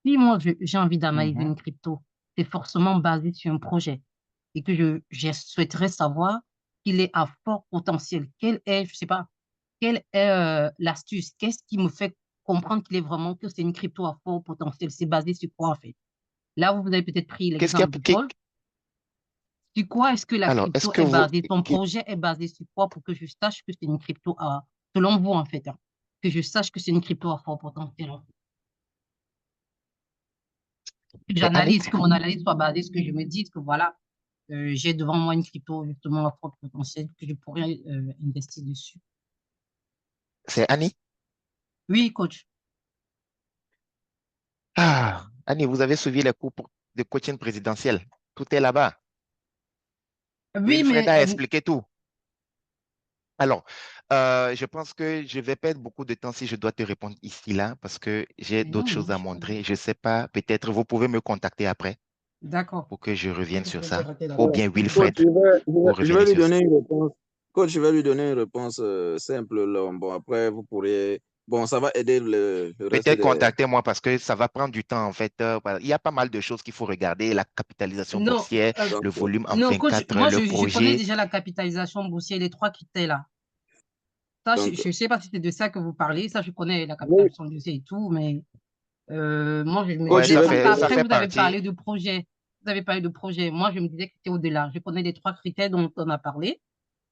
E: Si moi j'ai envie d'analyser
D: Mhm.
E: une crypto, c'est forcément basé sur un projet et que je souhaiterais savoir qu'il est à fort potentiel. Quelle est, je sais pas, quelle est l'astuce? Qu'est-ce qui me fait comprendre qu'il est vraiment que c'est une crypto à fort potentiel? C'est basé sur quoi en fait? Là, vous avez peut-être pris
D: Qu'est-ce qu'il y
E: l'exemple du
D: a,
E: Gold. Sur quoi est-ce que la
D: alors, est-ce
E: crypto
D: que
E: est
D: vous,
E: basée? Ton projet est basé sur quoi pour que je sache que c'est une crypto à, selon vous en fait, hein, que je sache que c'est une crypto à fort potentiel, en fait. Que
D: c'est Annie?
E: j'analyse, que mon analyse soit basée sur ce que je me dis, que voilà, j'ai devant moi une crypto justement à fort potentiel que je pourrais investir dessus.
D: C'est Annie?
E: Oui, coach.
D: Ah, Annie, vous avez suivi les cours de coaching présidentiel. Tout est là-bas.
E: Oui,
D: Wilfred
E: mais
D: a expliqué tout. Alors, je pense que je vais perdre beaucoup de temps si je dois te répondre ici, là, parce que j'ai
E: non,
D: d'autres
E: non,
D: choses
E: je
D: à
E: suis pas
D: montrer. Je ne sais pas, peut-être vous pouvez me contacter après
E: d'accord.
D: pour que je revienne sur ça. Ou
C: Bon,
D: bien
C: coach,
D: Wilfred pour
C: je vais
D: revenir
C: lui
D: sur ça.
C: donner une réponse. Coach, je vais lui donner une réponse simple, là. Bon, après, vous pourrez. Bon, ça va aider le reste
D: Peut-être
C: des.
D: contactez-moi parce que ça va prendre du temps en fait. Voilà. Il y a pas mal de choses qu'il faut regarder, la capitalisation
E: Non,
D: boursière,
C: Donc,
D: le volume en
E: non, coach,
D: 24,
E: moi,
D: le
E: je connais
D: projet.
E: déjà la capitalisation boursière, les trois critères là. Ça,
C: Donc,
E: je sais pas si c'est de ça que vous parlez. Ça, je connais la
A: Oui,
E: capitalisation boursière et tout, mais moi, je me
C: coach,
D: Ouais,
C: je
E: disais,
C: vais
E: parce
C: vous...
D: ça
E: qu'après,
D: fait
E: vous avez
D: partie.
E: parlé de projet. Vous avez parlé de projet. Moi, je me disais que c'était au-delà. Je connais les trois critères dont on a parlé.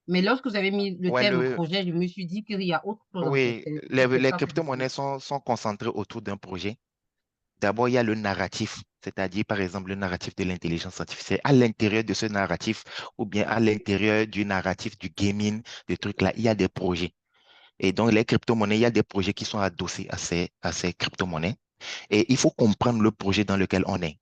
E: Mais lorsque vous avez mis le
D: Ouais,
E: terme projet, je me suis dit qu'il y a autre chose, en fait.
D: oui,
E: C'était
D: les
E: ça que je voulais.
D: crypto-monnaies sont concentrées autour d'un projet. D'abord, il y a le narratif, c'est-à-dire, par exemple, le narratif de l'intelligence artificielle. À l'intérieur de ce narratif, ou bien à l'intérieur du narratif du gaming, des trucs là, il y a des projets. Et donc, les crypto-monnaies, il y a des projets qui sont adossés à ces crypto-monnaies. Et il faut comprendre le projet dans lequel on est.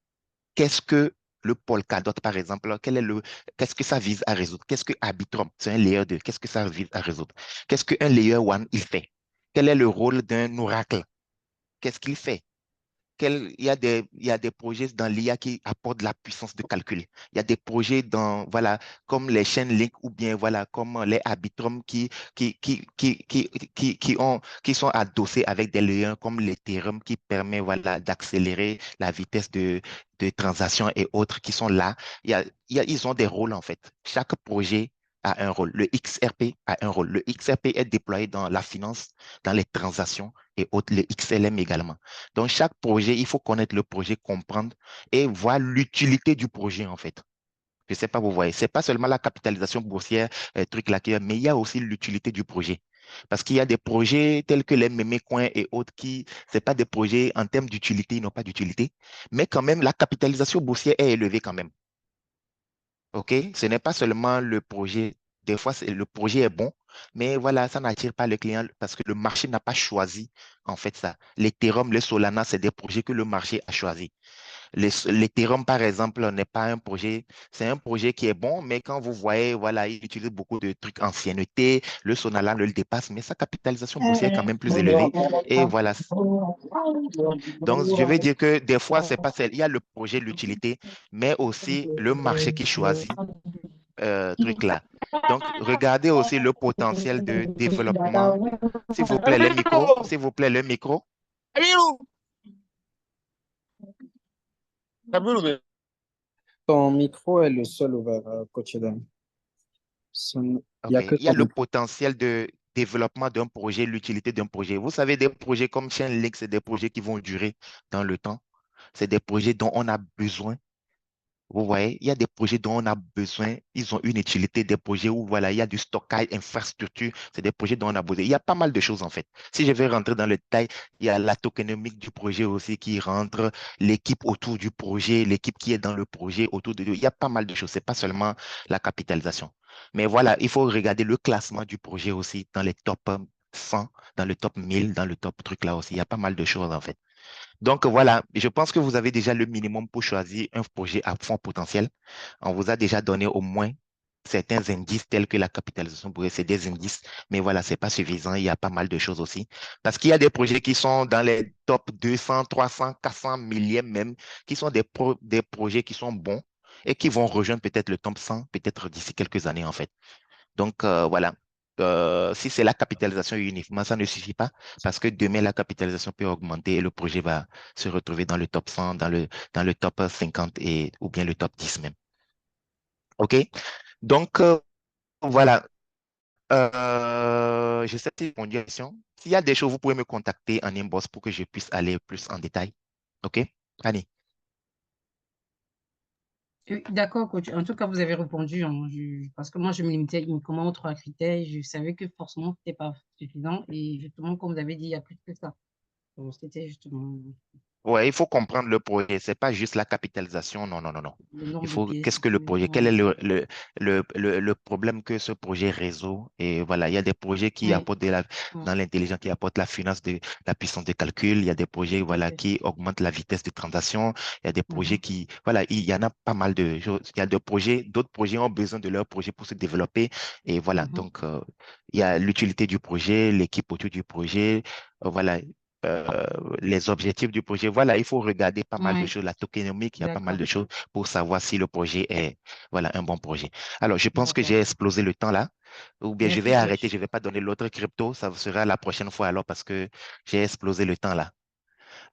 D: Qu'est-ce que le Polkadot, par exemple, qu'est-ce que ça vise à résoudre? Qu'est-ce que Arbitrum, c'est un layer 2, qu'est-ce que ça vise à résoudre? Qu'est-ce qu'un layer 1, il fait? Quel est le rôle d'un oracle? Qu'est-ce qu'il fait? Il y a des projets dans l'IA qui apportent de la puissance de calcul. Il y a des projets voilà, comme les chaînes Link ou bien, voilà, comme les Arbitrum qui sont adossés avec des liens comme l'Ethereum qui permet, voilà, d'accélérer la vitesse de transaction et autres qui sont là. Ils ont des rôles, en fait. Chaque projet a un rôle. Le XRP a un rôle. Le XRP est déployé dans la finance, dans les transactions et autres, le XLM également. Donc, chaque projet, il faut connaître le projet, comprendre et voir l'utilité du projet, en fait. Je ne sais pas, vous voyez, c'est pas seulement la capitalisation boursière, truc là, mais il y a aussi l'utilité du projet. Parce qu'il y a des projets tels que les mémé coins et autres c'est pas des projets en termes d'utilité, ils n'ont pas d'utilité, mais quand même, la capitalisation boursière est élevée quand même. OK? Ce n'est pas seulement le projet. Des fois, le projet est bon, mais voilà, ça n'attire pas le client parce que le marché n'a pas choisi, en fait, ça. L'Ethereum, le Solana, c'est des projets que le marché a choisi. L'Ethereum, par exemple, n'est pas un projet, c'est un projet qui est bon, mais quand vous voyez, voilà, il utilise beaucoup de trucs ancienneté, le Solana le dépasse, mais sa capitalisation boursière est quand même plus élevée. Et voilà. Donc, je vais dire que des fois, c'est pas celle, il y a le projet, l'utilité, mais aussi le marché qui choisit truc là. Donc, regardez aussi le potentiel de développement. S'il vous plaît, les micros. S'il vous plaît, le micro.
A: ton micro est le seul ouvert, coach Eden. Il n'y
D: OK.
A: a que
D: Il y a
A: ton
D: le
A: micro.
D: potentiel de développement d'un projet, l'utilité d'un projet. Vous savez, des projets comme Chainlink, c'est des projets qui vont durer dans le temps. C'est des projets dont on a besoin. Vous voyez, il y a des projets dont on a besoin, ils ont une utilité, des projets où voilà, il y a du stockage, infrastructure, c'est des projets dont on a besoin. Il y a pas mal de choses en fait. Si je vais rentrer dans le détail, il y a la tokenomique du projet aussi qui rentre, l'équipe autour du projet, l'équipe qui est dans le projet autour de lui. Il y a pas mal de choses, c'est pas seulement la capitalisation. Mais voilà, il faut regarder le classement du projet aussi dans les top 100, dans le top 1000, dans le top truc là aussi. Il y a pas mal de choses en fait. Donc voilà, je pense que vous avez déjà le minimum pour choisir un projet à fond potentiel. On vous a déjà donné au moins certains indices tels que la capitalisation boursière, c'est des indices, mais voilà, c'est pas suffisant. Il y a pas mal de choses aussi. Parce qu'il y a des projets qui sont dans les top 200, 300, 400 millièmes même, qui sont des projets qui sont bons et qui vont rejoindre peut-être le top 100, peut-être d'ici quelques années en fait. Donc, voilà. Si c'est la capitalisation uniquement, ça ne suffit pas parce que demain, la capitalisation peut augmenter et le projet va se retrouver dans le top 100, dans le top 50 ou bien le top 10 même. OK? Donc, voilà. Je sais pas si j'ai répondu à la question. S'il y a des choses, vous pouvez me contacter en inbox pour que je puisse aller plus en détail. OK? Annie.
E: D'accord, coach. En tout cas, vous avez répondu, hein. Parce que moi, je me limitais uniquement aux trois critères. Je savais que forcément, ce n'était pas suffisant. Et justement, comme vous avez dit, il y a plus que ça. Donc, c'était justement
D: Ouais, il faut comprendre le projet. C'est pas juste la capitalisation. Non, non, non, non.
E: le
D: Il
E: nombre de
D: faut,
E: pièces
D: qu'est-ce
E: et
D: que le
E: tout.
D: projet, quel
E: Ouais.
D: est le problème que ce projet résout? Et voilà, il y a des projets qui
E: Oui,
D: apportent
E: ouais,
D: dans l'intelligence, qui apportent la finance la puissance de calcul. Il y a des projets,
E: tout à
D: voilà,
E: fait.
D: qui augmentent la vitesse de transaction. Il y a des projets
E: Mhm,
D: voilà, il y en a pas mal de choses. Il y a d'autres projets ont besoin de leur projet pour se développer. Et voilà,
E: mhm.
D: donc, il y a l'utilité du projet, l'équipe autour du projet. Voilà, euh, les objectifs du projet. Voilà, il faut regarder pas mal de
E: Ouais,
D: choses, la tokenomique, il y a pas mal
E: d'accord,
D: de choses pour savoir si le projet est, voilà, un bon projet. Alors, je pense que
E: d'accord.
D: j'ai explosé le temps là, ou bien je vais
E: Merci,
D: arrêter, je
E: coach.
D: ne vais pas donner l'autre crypto, ça sera la prochaine fois alors parce que j'ai explosé le temps là.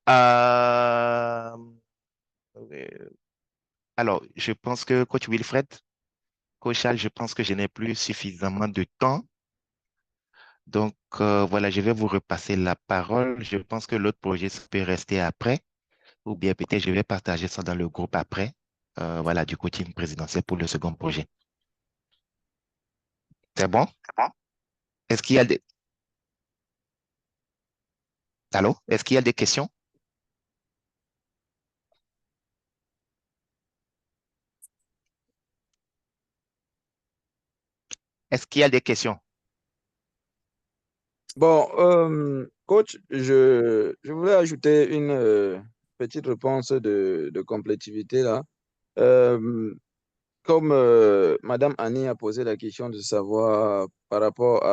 D: Euh, euh, alors, je pense que coach Wilfred, coach Charles, je pense que je n'ai plus suffisamment de temps. Donc, voilà, je vais vous repasser la parole. Je pense que l'autre projet ça peut rester après, ou bien peut-être je vais partager ça dans le groupe après, voilà, du coaching présidentiel pour le second projet. C'est bon? Est-ce qu'il y a des... Allô? Est-ce qu'il y a des questions? Est-ce qu'il y a des questions?
C: Bon, coach, je voulais ajouter une petite réponse de complétivité là. Euh, Comme Madame Annie a posé la question de savoir par rapport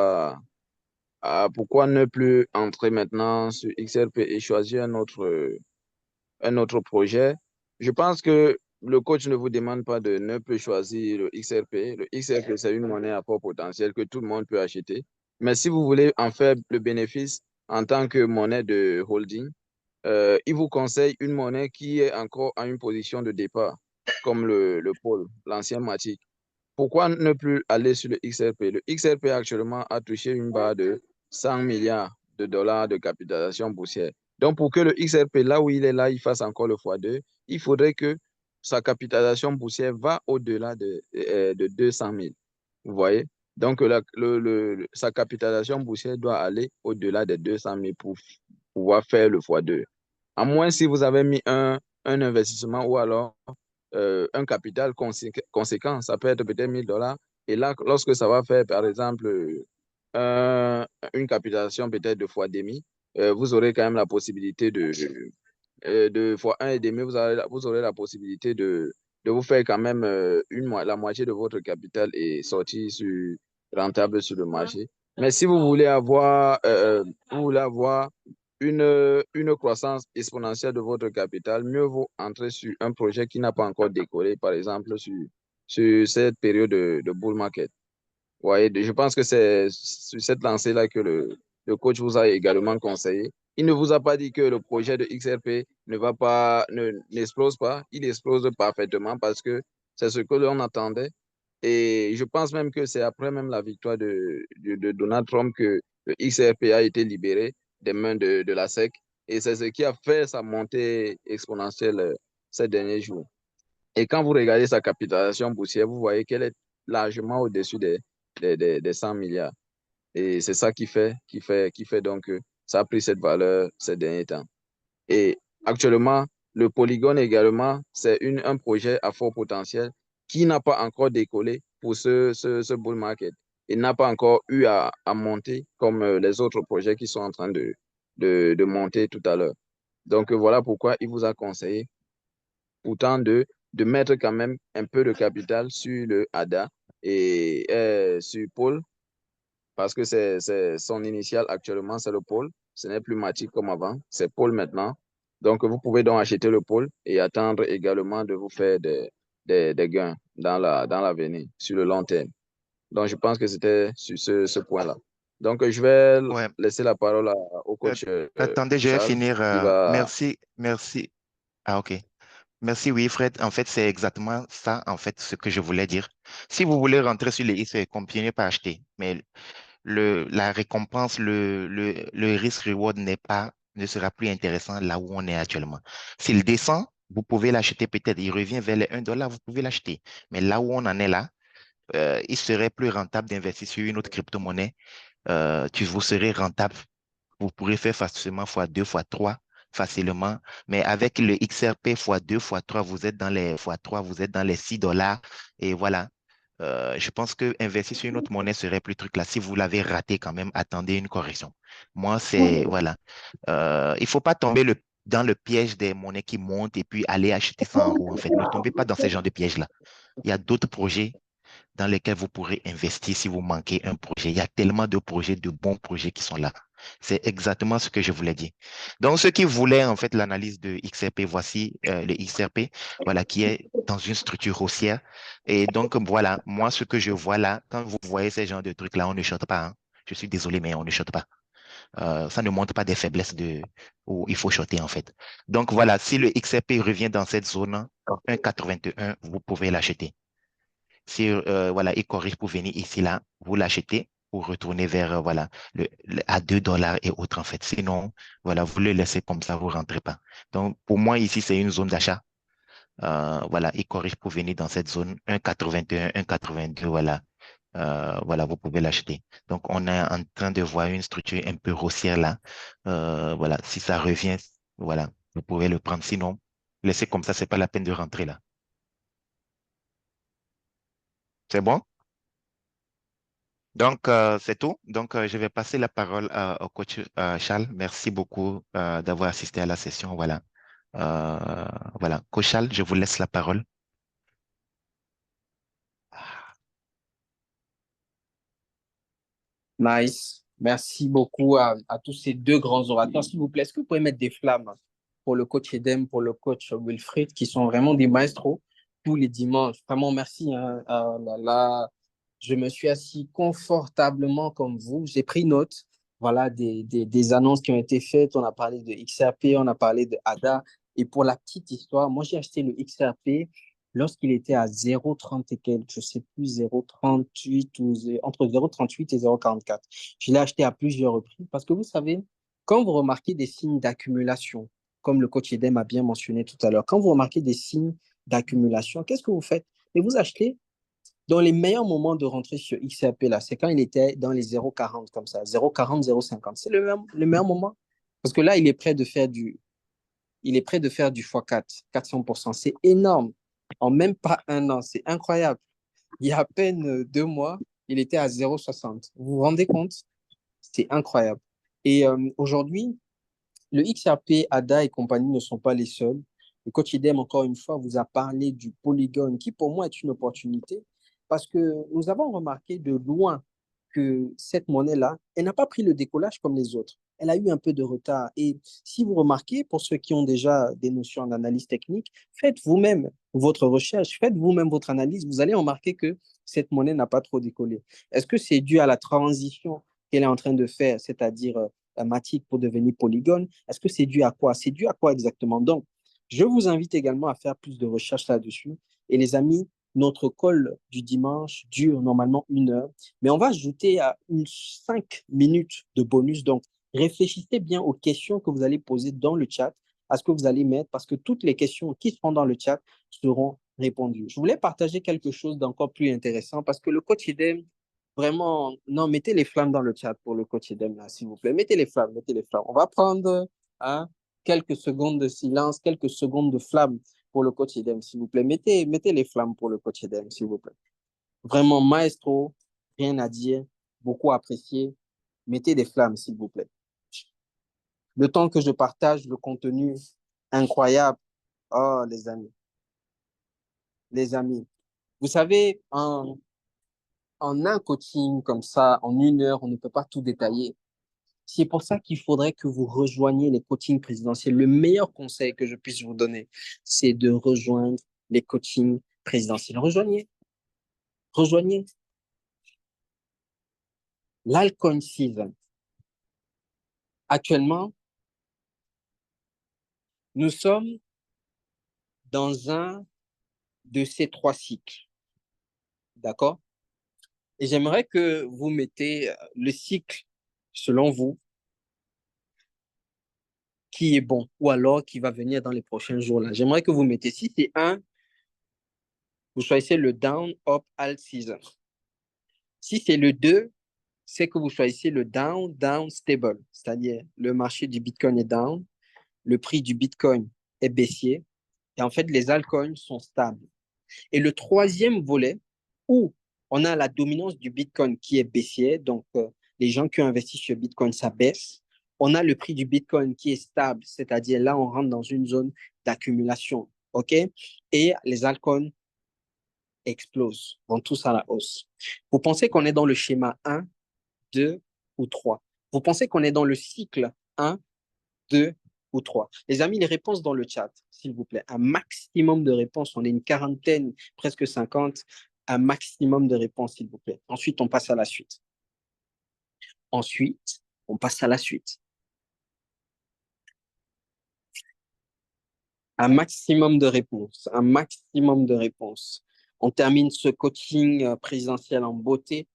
C: à pourquoi ne plus entrer maintenant sur XRP et choisir un autre projet, je pense que le coach ne vous demande pas de ne plus choisir le XRP. Le XRP, c'est une monnaie à fort potentiel que tout le monde peut acheter. Mais si vous voulez en faire le bénéfice en tant que monnaie de holding, il vous conseille une monnaie qui est encore en une position de départ, comme le pôle, l'ancien Matic. Pourquoi ne plus aller sur le XRP? Le XRP actuellement a touché une barre de 100 milliards de dollars de capitalisation boursière. Donc, pour que le XRP, là où il est là, il fasse encore le x2, il faudrait que sa capitalisation boursière va au-delà de 200 000. Vous voyez? Donc, sa capitalisation boursière doit aller au-delà de 200 000 pour pouvoir faire le x2. À moins si vous avez mis un investissement ou alors un capital conséquent, ça peut être peut-être 1000 dollars. Et là, lorsque ça va faire, par exemple, un- une capitalisation peut-être de fois demi, vous aurez quand même la possibilité de fois un et demi, vous aurez la possibilité de vous faire quand même la moitié de votre capital et sortir rentable sur le marché. Mais si vous voulez avoir une croissance exponentielle de votre capital, mieux vaut entrer sur un projet qui n'a pas encore décollé, par exemple sur cette période de bull market. Ouais, je pense que c'est sur cette lancée-là que le coach vous a également conseillé. Il ne vous a pas dit que le projet de XRP n'explose pas. Il explose parfaitement parce que c'est ce que l'on attendait. Et je pense même que c'est après même la victoire de Donald Trump que le XRP a été libéré des mains de la SEC. Et c'est ce qui a fait sa montée exponentielle ces derniers jours. Et quand vous regardez sa capitalisation boursière, vous voyez qu'elle est largement au-dessus des 100 milliards. Et c'est ça qui fait donc que ça a pris cette valeur ces derniers temps. Et actuellement, le Polygone également, c'est un projet à fort potentiel qui n'a pas encore décollé pour ce bull market. Il n'a pas encore eu à monter comme les autres projets qui sont en train de monter tout à l'heure. Donc voilà pourquoi il vous a conseillé pourtant de mettre quand même un peu de capital sur le ADA et sur Paul, parce que c'est son initial actuellement, c'est le Paul. Ce n'est plus Matic comme avant, c'est Paul maintenant. Donc, vous pouvez donc acheter le Paul et attendre également de vous faire des gains dans l'avenir, sur le long terme. Donc, je pense que c'était sur ce point-là. Donc, je vais
D: Ouais.
C: laisser la parole au coach
D: Attendez, je vais
C: Charles
D: finir.
C: qui va...
D: Merci, merci. Ah, ok. Merci, Wilfred. En fait, c'est exactement ça, en fait, ce que je voulais dire. Si vous voulez rentrer sur les ICE, continuez par acheter. Mais la récompense, le risk-reward ne sera plus intéressant là où on est actuellement. S'il descend, vous pouvez l'acheter peut-être. Il revient vers les 1 dollar, vous pouvez l'acheter. Mais là où on en est là, il serait plus rentable d'investir sur une autre crypto-monnaie. Vous serez rentable. Vous pourrez faire facilement x2, x3 facilement. Mais avec le XRP x2, x3, vous êtes dans les x3, vous êtes dans les 6 dollars. Et voilà. Je pense que investir sur une autre monnaie serait plus truc là. Si vous l'avez raté quand même, attendez une correction. Moi, c'est, voilà. Il ne faut pas tomber dans le piège des monnaies qui montent et puis aller acheter ça en haut, en fait. Ne tombez pas dans ce genre de piège-là. Il y a d'autres projets dans lesquels vous pourrez investir si vous manquez un projet. Il y a tellement de projets, de bons projets qui sont là. C'est exactement ce que je voulais dire. Donc, ceux qui voulaient en fait l'analyse de XRP, voici le XRP, voilà, qui est dans une structure haussière. Et donc, voilà, moi, ce que je vois là, quand vous voyez ces genres de trucs-là, on ne short pas. Hein. Je suis désolé, mais on ne short pas. Ça ne montre pas des faiblesses où il faut shorter en fait. Donc voilà, si le XRP revient dans cette zone 1,81, vous pouvez l'acheter. Si voilà, il corrige pour venir ici, là, vous l'achetez. pour retourner vers voilà, à 2 dollars et autres en fait. Sinon, voilà, vous le laissez comme ça, vous ne rentrez pas. Donc, pour moi, ici, c'est une zone d'achat. Voilà, il corrige pour venir dans cette zone 1,81, 1,82, voilà. Voilà, vous pouvez l'acheter. Donc, on est en train de voir une structure un peu haussière là. Voilà, si ça revient, voilà, vous pouvez le prendre. Sinon, laissez comme ça, c'est pas la peine de rentrer là. C'est bon? Donc, c'est tout. Donc, je vais passer la parole au coach Charles. Merci beaucoup d'avoir assisté à la session. Voilà. Voilà. Coach Charles, je vous laisse la parole.
A: Nice. Merci beaucoup à tous ces deux grands orateurs. S'il vous plaît, est-ce que vous pouvez mettre des flammes pour le coach Edem, pour le coach Wilfried, qui sont vraiment des maestros tous les dimanches. Vraiment, merci, hein. Ah là là. Je me suis assis confortablement comme vous. J'ai pris note, voilà, des annonces qui ont été faites. On a parlé de XRP, on a parlé de ADA. Et pour la petite histoire, moi, j'ai acheté le XRP lorsqu'il était à 0,30 et quelques, je sais plus, 0,38 ou entre 0,38 et 0,44. Je l'ai acheté à plusieurs reprises parce que vous savez, quand vous remarquez des signes d'accumulation, comme le coach Edem a bien mentionné tout à l'heure, quand vous remarquez des signes d'accumulation, qu'est-ce que vous faites? Et vous achetez dans les meilleurs moments de rentrer sur XRP, là, c'est quand il était dans les 0,40 comme ça, 0,40, 0,50. C'est le meilleur moment. Parce que là, il est prêt de faire du x4, 400%. C'est énorme. En même pas un an, c'est incroyable. Il y a à peine 2 mois, il était à 0,60. Vous vous rendez compte? C'est incroyable. Et aujourd'hui, le XRP, ADA et compagnie ne sont pas les seuls. Le coach Idem, encore une fois, vous a parlé du Polygon, qui pour moi est une opportunité, parce que nous avons remarqué de loin que cette monnaie-là, elle n'a pas pris le décollage comme les autres. Elle a eu un peu de retard. Et si vous remarquez, pour ceux qui ont déjà des notions d'analyse technique, faites vous-même votre recherche, faites vous-même votre analyse. Vous allez remarquer que cette monnaie n'a pas trop décollé. Est-ce que c'est dû à la transition qu'elle est en train de faire, c'est-à-dire Matic pour devenir Polygone? Est-ce que c'est dû à quoi? C'est dû à quoi exactement? Donc, je vous invite également à faire plus de recherches là-dessus. Et les amis, notre call du dimanche dure normalement 1 heure, mais on va ajouter à 5 minutes de bonus. Donc, réfléchissez bien aux questions que vous allez poser dans le chat, à ce que vous allez mettre, parce que toutes les questions qui seront dans le chat seront répondues. Je voulais partager quelque chose d'encore plus intéressant, parce que le coach Idem, vraiment, non, mettez les flammes dans le chat pour le coach Edem, là, s'il vous plaît. Mettez les flammes, mettez les flammes. On va prendre hein, quelques secondes de silence, quelques secondes de flammes pour le coach Edem, s'il vous plaît. Mettez les flammes pour le coach Edem, s'il vous plaît. Vraiment, maestro, rien à dire, beaucoup apprécié. Mettez des flammes, s'il vous plaît. Le temps que je partage le contenu incroyable. Oh, les amis, les amis. Vous savez, en un coaching comme ça, en 1 heure, on ne peut pas tout détailler. C'est pour ça qu'il faudrait que vous rejoigniez les coachings présidentiels. Le meilleur conseil que je puisse vous donner, c'est de rejoindre les coachings présidentiels. Rejoignez, rejoignez. L'altcoin season. Actuellement, nous sommes dans un de ces 3 cycles. D'accord? Et j'aimerais que vous mettez le cycle, selon vous, qui est bon ou alors qui va venir dans les prochains jours là. J'aimerais que vous mettez, si c'est un, vous choisissez le down, up, alt season. Si c'est le 2, c'est que vous choisissez le down, down stable, c'est-à-dire le marché du Bitcoin est down, le prix du Bitcoin est baissier, et en fait, les altcoins sont stables. Et le troisième volet, où on a la dominance du Bitcoin qui est baissier, donc les gens qui ont investi sur Bitcoin, ça baisse. On a le prix du Bitcoin qui est stable, c'est-à-dire là, on rentre dans une zone d'accumulation, OK? Et les altcoins explosent, vont tous à la hausse. Vous pensez qu'on est dans le schéma 1, 2 ou 3? Vous pensez qu'on est dans le cycle 1, 2 ou 3? Les amis, les réponses dans le chat, s'il vous plaît. Un maximum de réponses. On est une quarantaine, presque 50. Un maximum de réponses, s'il vous plaît. Ensuite, on passe à la suite. Ensuite, on passe à la suite. Un maximum de réponses. Un maximum de réponses. On termine ce coaching présidentiel en beauté.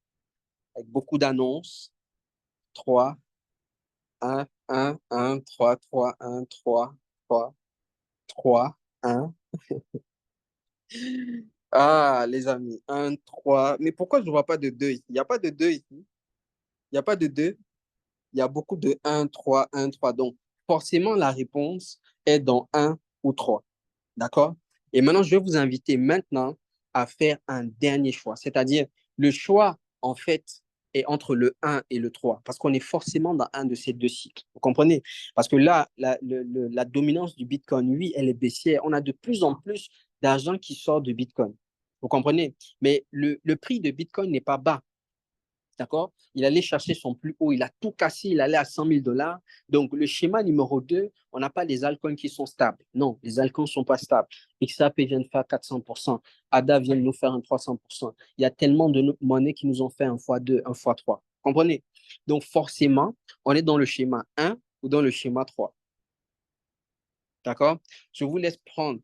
A: avec beaucoup d'annonces. 3, 1, 1, 1, 3, 3, 1, 3, 3, 3, 1. Ah, les amis, 1, 3. Mais pourquoi je ne vois pas de 2 ici? Il n'y a pas de 2 ici. Il n'y a pas de 2. Il y a beaucoup de 1, 3, 1, 3. Donc, forcément, la réponse est dans 1 ou 3. D'accord? Et maintenant, je vais vous inviter maintenant à faire un dernier choix. C'est-à-dire, le choix, en fait, est entre le 1 et le 3, parce qu'on est forcément dans un de ces deux cycles. Vous comprenez? Parce que là, la dominance du Bitcoin, oui, elle est baissière. On a de plus en plus d'argent qui sort de Bitcoin. Vous comprenez? Mais le prix de Bitcoin n'est pas bas. D'accord? Il allait chercher son plus haut, il a tout cassé, il allait à 100 000 $. Donc, le schéma numéro 2, on n'a pas les altcoins qui sont stables. Non, les altcoins ne sont pas stables. XRP vient de faire 400%. ADA vient de nous faire un 300%. Il y a tellement de monnaies qui nous ont fait un x2, un x3. Comprenez? Donc, forcément, on est dans le schéma 1 ou dans le schéma 3. D'accord? Je vous laisse prendre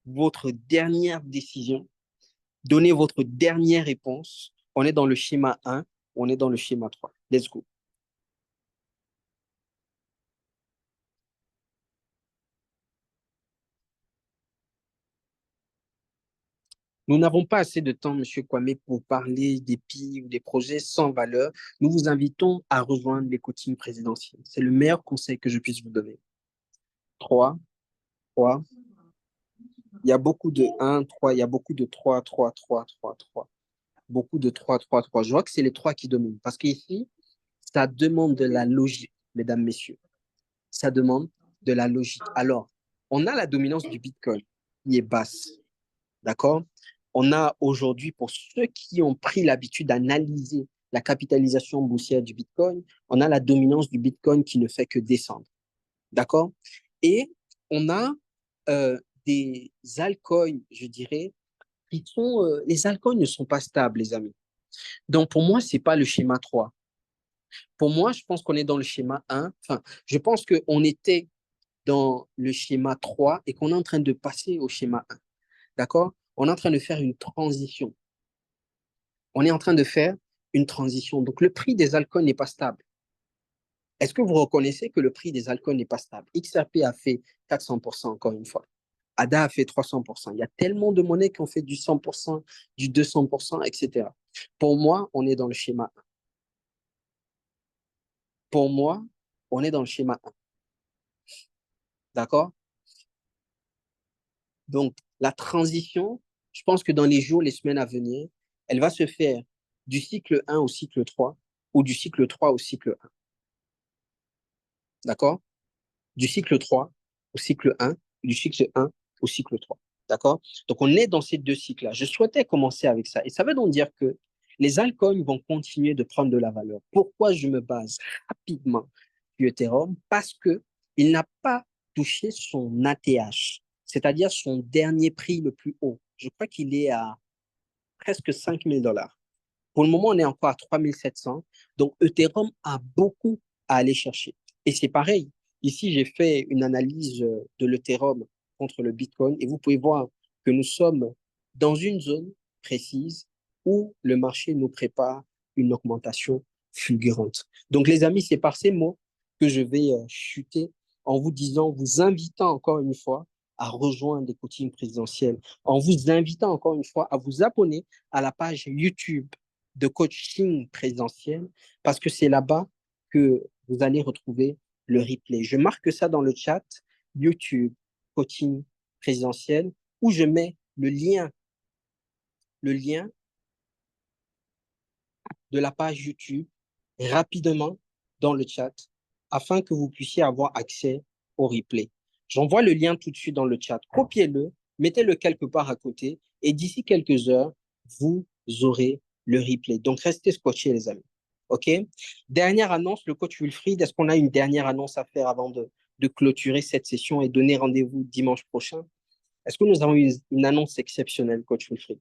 A: votre dernière décision, donner votre dernière réponse. On est dans le schéma 1, on est dans le schéma 3. Let's go. Nous n'avons pas assez de temps, Monsieur Kwame, pour parler des pays ou des projets sans valeur. Nous vous invitons à rejoindre les coachings présidentiels. C'est le meilleur conseil que je puisse vous donner. 3, 3. Il y a beaucoup de 1, 3. Il y a beaucoup de 3, 3, 3, 3, 3. Beaucoup de 3, 3, 3. Je vois que c'est les 3 qui dominent. Parce qu'ici, ça demande de la logique, mesdames, messieurs. Ça demande de la logique. Alors, on a la dominance du Bitcoin qui est basse. D'accord? On a aujourd'hui, pour ceux qui ont pris l'habitude d'analyser la capitalisation boursière du Bitcoin, on a la dominance du Bitcoin qui ne fait que descendre. D'accord? Et on a des altcoins, je dirais, qui sont, les altcoins ne sont pas stables, les amis. Donc, pour moi, ce n'est pas le schéma 3. Pour moi, je pense qu'on est dans le schéma 1. Enfin, je pense qu'on était dans le schéma 3 et qu'on est en train de passer au schéma 1. D'accord? On est en train de faire une transition. On est en train de faire une transition. Donc, le prix des altcoins n'est pas stable. Est-ce que vous reconnaissez que le prix des altcoins n'est pas stable? XRP a fait 400% encore une fois. ADA a fait 300%. Il y a tellement de monnaies qui ont fait du 100%, du 200%, etc. Pour moi, on est dans le schéma 1. Pour moi, on est dans le schéma 1. D'accord? Donc, la transition, je pense que dans les jours, les semaines à venir, elle va se faire du cycle 1 au cycle 3 ou du cycle 3 au cycle 1. D'accord? Du cycle 3 au cycle 1, du cycle 1 au cycle 3. D'accord? Donc, on est dans ces deux cycles-là. Je souhaitais commencer avec ça. Et ça veut donc dire que les altcoins vont continuer de prendre de la valeur. Pourquoi je me base rapidement sur Ethereum? Parce qu'il n'a pas touché son ATH, c'est-à-dire son dernier prix le plus haut. Je crois qu'il est à presque 5 000 $. Pour le moment, on est encore à 3 700. Donc, Ethereum a beaucoup à aller chercher. Et c'est pareil. Ici, j'ai fait une analyse de l'Ethereum contre le Bitcoin et vous pouvez voir que nous sommes dans une zone précise où le marché nous prépare une augmentation fulgurante. Donc, les amis, c'est par ces mots que je vais chuter en vous disant, vous invitant encore une fois à rejoindre les coachings présidentiels, en vous invitant encore une fois à vous abonner à la page YouTube de coaching présidentiel parce que c'est là-bas que vous allez retrouver le replay. Je marque ça dans le chat, YouTube, coaching présidentiel, où je mets le lien de la page YouTube rapidement dans le chat afin que vous puissiez avoir accès au replay. J'envoie le lien tout de suite dans le chat. Copiez-le, mettez-le quelque part à côté et d'ici quelques heures, vous aurez le replay. Donc, restez scotchés, les amis. OK? Dernière annonce, le coach Wilfried, est-ce qu'on a une dernière annonce à faire avant de clôturer cette session et donner rendez-vous dimanche prochain? Est-ce que nous avons une annonce exceptionnelle, coach Wilfried?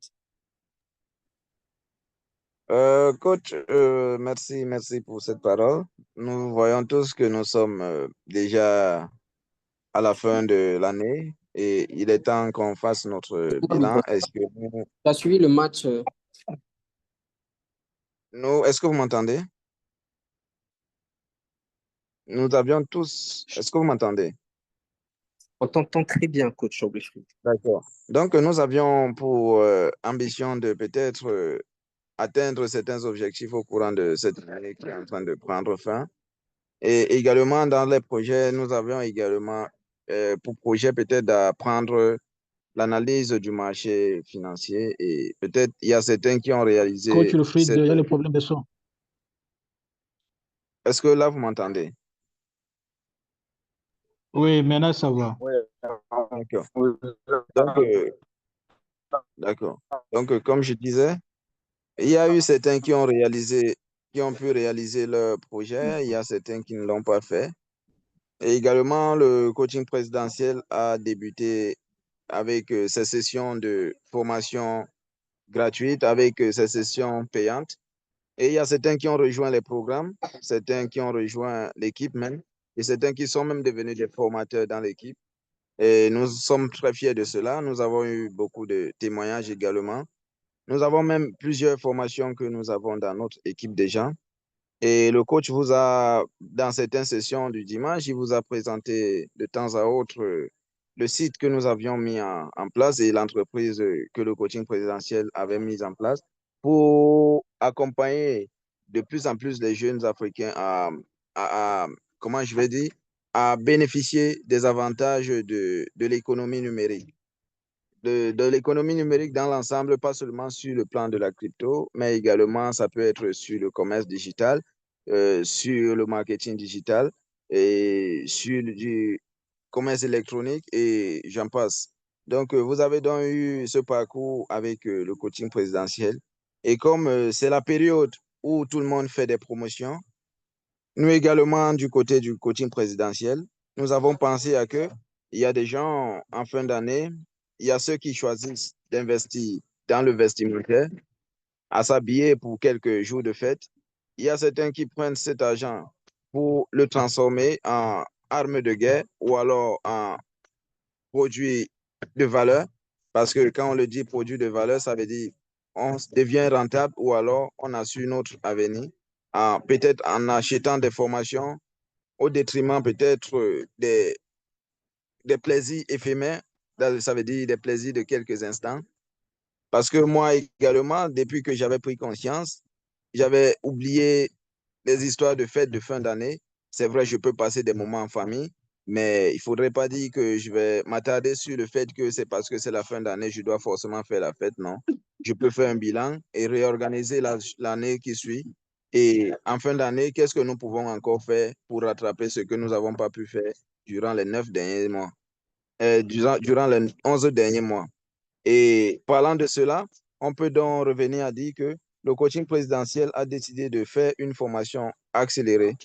C: Coach, merci pour cette parole. Nous voyons tous que nous sommes déjà à la fin de l'année et il est temps qu'on fasse notre bilan. Est-ce que
A: Tu as suivi le match
C: Est-ce que vous m'entendez? Nous avions tous, est-ce que vous m'entendez?
A: On t'entend très bien, coach Oblefrit.
C: D'accord. Donc, nous avions pour ambition de peut-être atteindre certains objectifs au courant de cette année qui est en train de prendre fin. Et également, dans les projets, nous avions également pour projet peut-être d'apprendre l'analyse du marché financier et peut-être il y a certains qui ont
F: Coach
C: réalisé
F: Wilfried, il y a le problème de son.
C: Est-ce que là, vous m'entendez?
F: Oui, maintenant ça va.
C: D'accord. Donc, d'accord. Donc, comme je disais, il y a eu certains qui ont réalisé, qui ont pu réaliser leur projet, il y a certains qui ne l'ont pas fait. Et également, le coaching présidentiel a débuté avec ces sessions de formation gratuite, avec ces sessions payantes. Et il y a certains qui ont rejoint les programmes, certains qui ont rejoint l'équipe même, et certains qui sont même devenus des formateurs dans l'équipe. Et nous sommes très fiers de cela. Nous avons eu beaucoup de témoignages également. Nous avons même plusieurs formations que nous avons dans notre équipe déjà. Et le coach vous a, dans certaines sessions du dimanche, il vous a présenté de temps à autre le site que nous avions mis en place et l'entreprise que le coaching présidentiel avait mise en place pour accompagner de plus en plus les jeunes Africains comment je vais dire, à bénéficier des avantages de l'économie numérique de l'économie numérique dans l'ensemble, pas seulement sur le plan de la crypto, mais également ça peut être sur le commerce digital, sur le marketing digital et sur du commerce électronique et j'en passe. Donc, vous avez donc eu ce parcours avec le coaching présidentiel. Et comme c'est la période où tout le monde fait des promotions, nous également, du côté du coaching présidentiel, nous avons pensé à que il y a des gens en fin d'année, il y a ceux qui choisissent d'investir dans le vestimentaire, à s'habiller pour quelques jours de fête. Il y a certains qui prennent cet argent pour le transformer en arme de guerre ou alors en produit de valeur. Parce que quand on le dit produit de valeur, ça veut dire on devient rentable ou alors on assure notre avenir, peut-être en achetant des formations au détriment peut-être des plaisirs éphémères, ça veut dire des plaisirs de quelques instants. Parce que moi également, depuis que j'avais pris conscience, j'avais oublié les histoires de fêtes de fin d'année. C'est vrai, je peux passer des moments en famille, mais il ne faudrait pas dire que je vais m'attarder sur le fait que c'est parce que c'est la fin d'année, je dois forcément faire la fête. Non. Je peux faire un bilan et réorganiser l'année qui suit. Et en fin d'année, qu'est-ce que nous pouvons encore faire pour rattraper ce que nous n'avons pas pu faire durant les 9 derniers mois, durant les 11 derniers mois. Et parlant de cela, on peut donc revenir à dire que le coaching présidentiel a décidé de faire une formation accélérée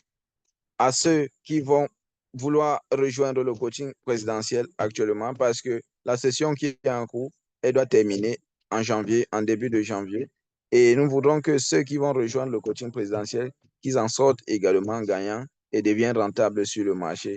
C: à ceux qui vont vouloir rejoindre le coaching présidentiel actuellement parce que la session qui est en cours, elle doit terminer en janvier, en début de janvier. Et nous voudrons que ceux qui vont rejoindre le coaching présidentiel, qu'ils en sortent également gagnants et deviennent rentables sur le marché.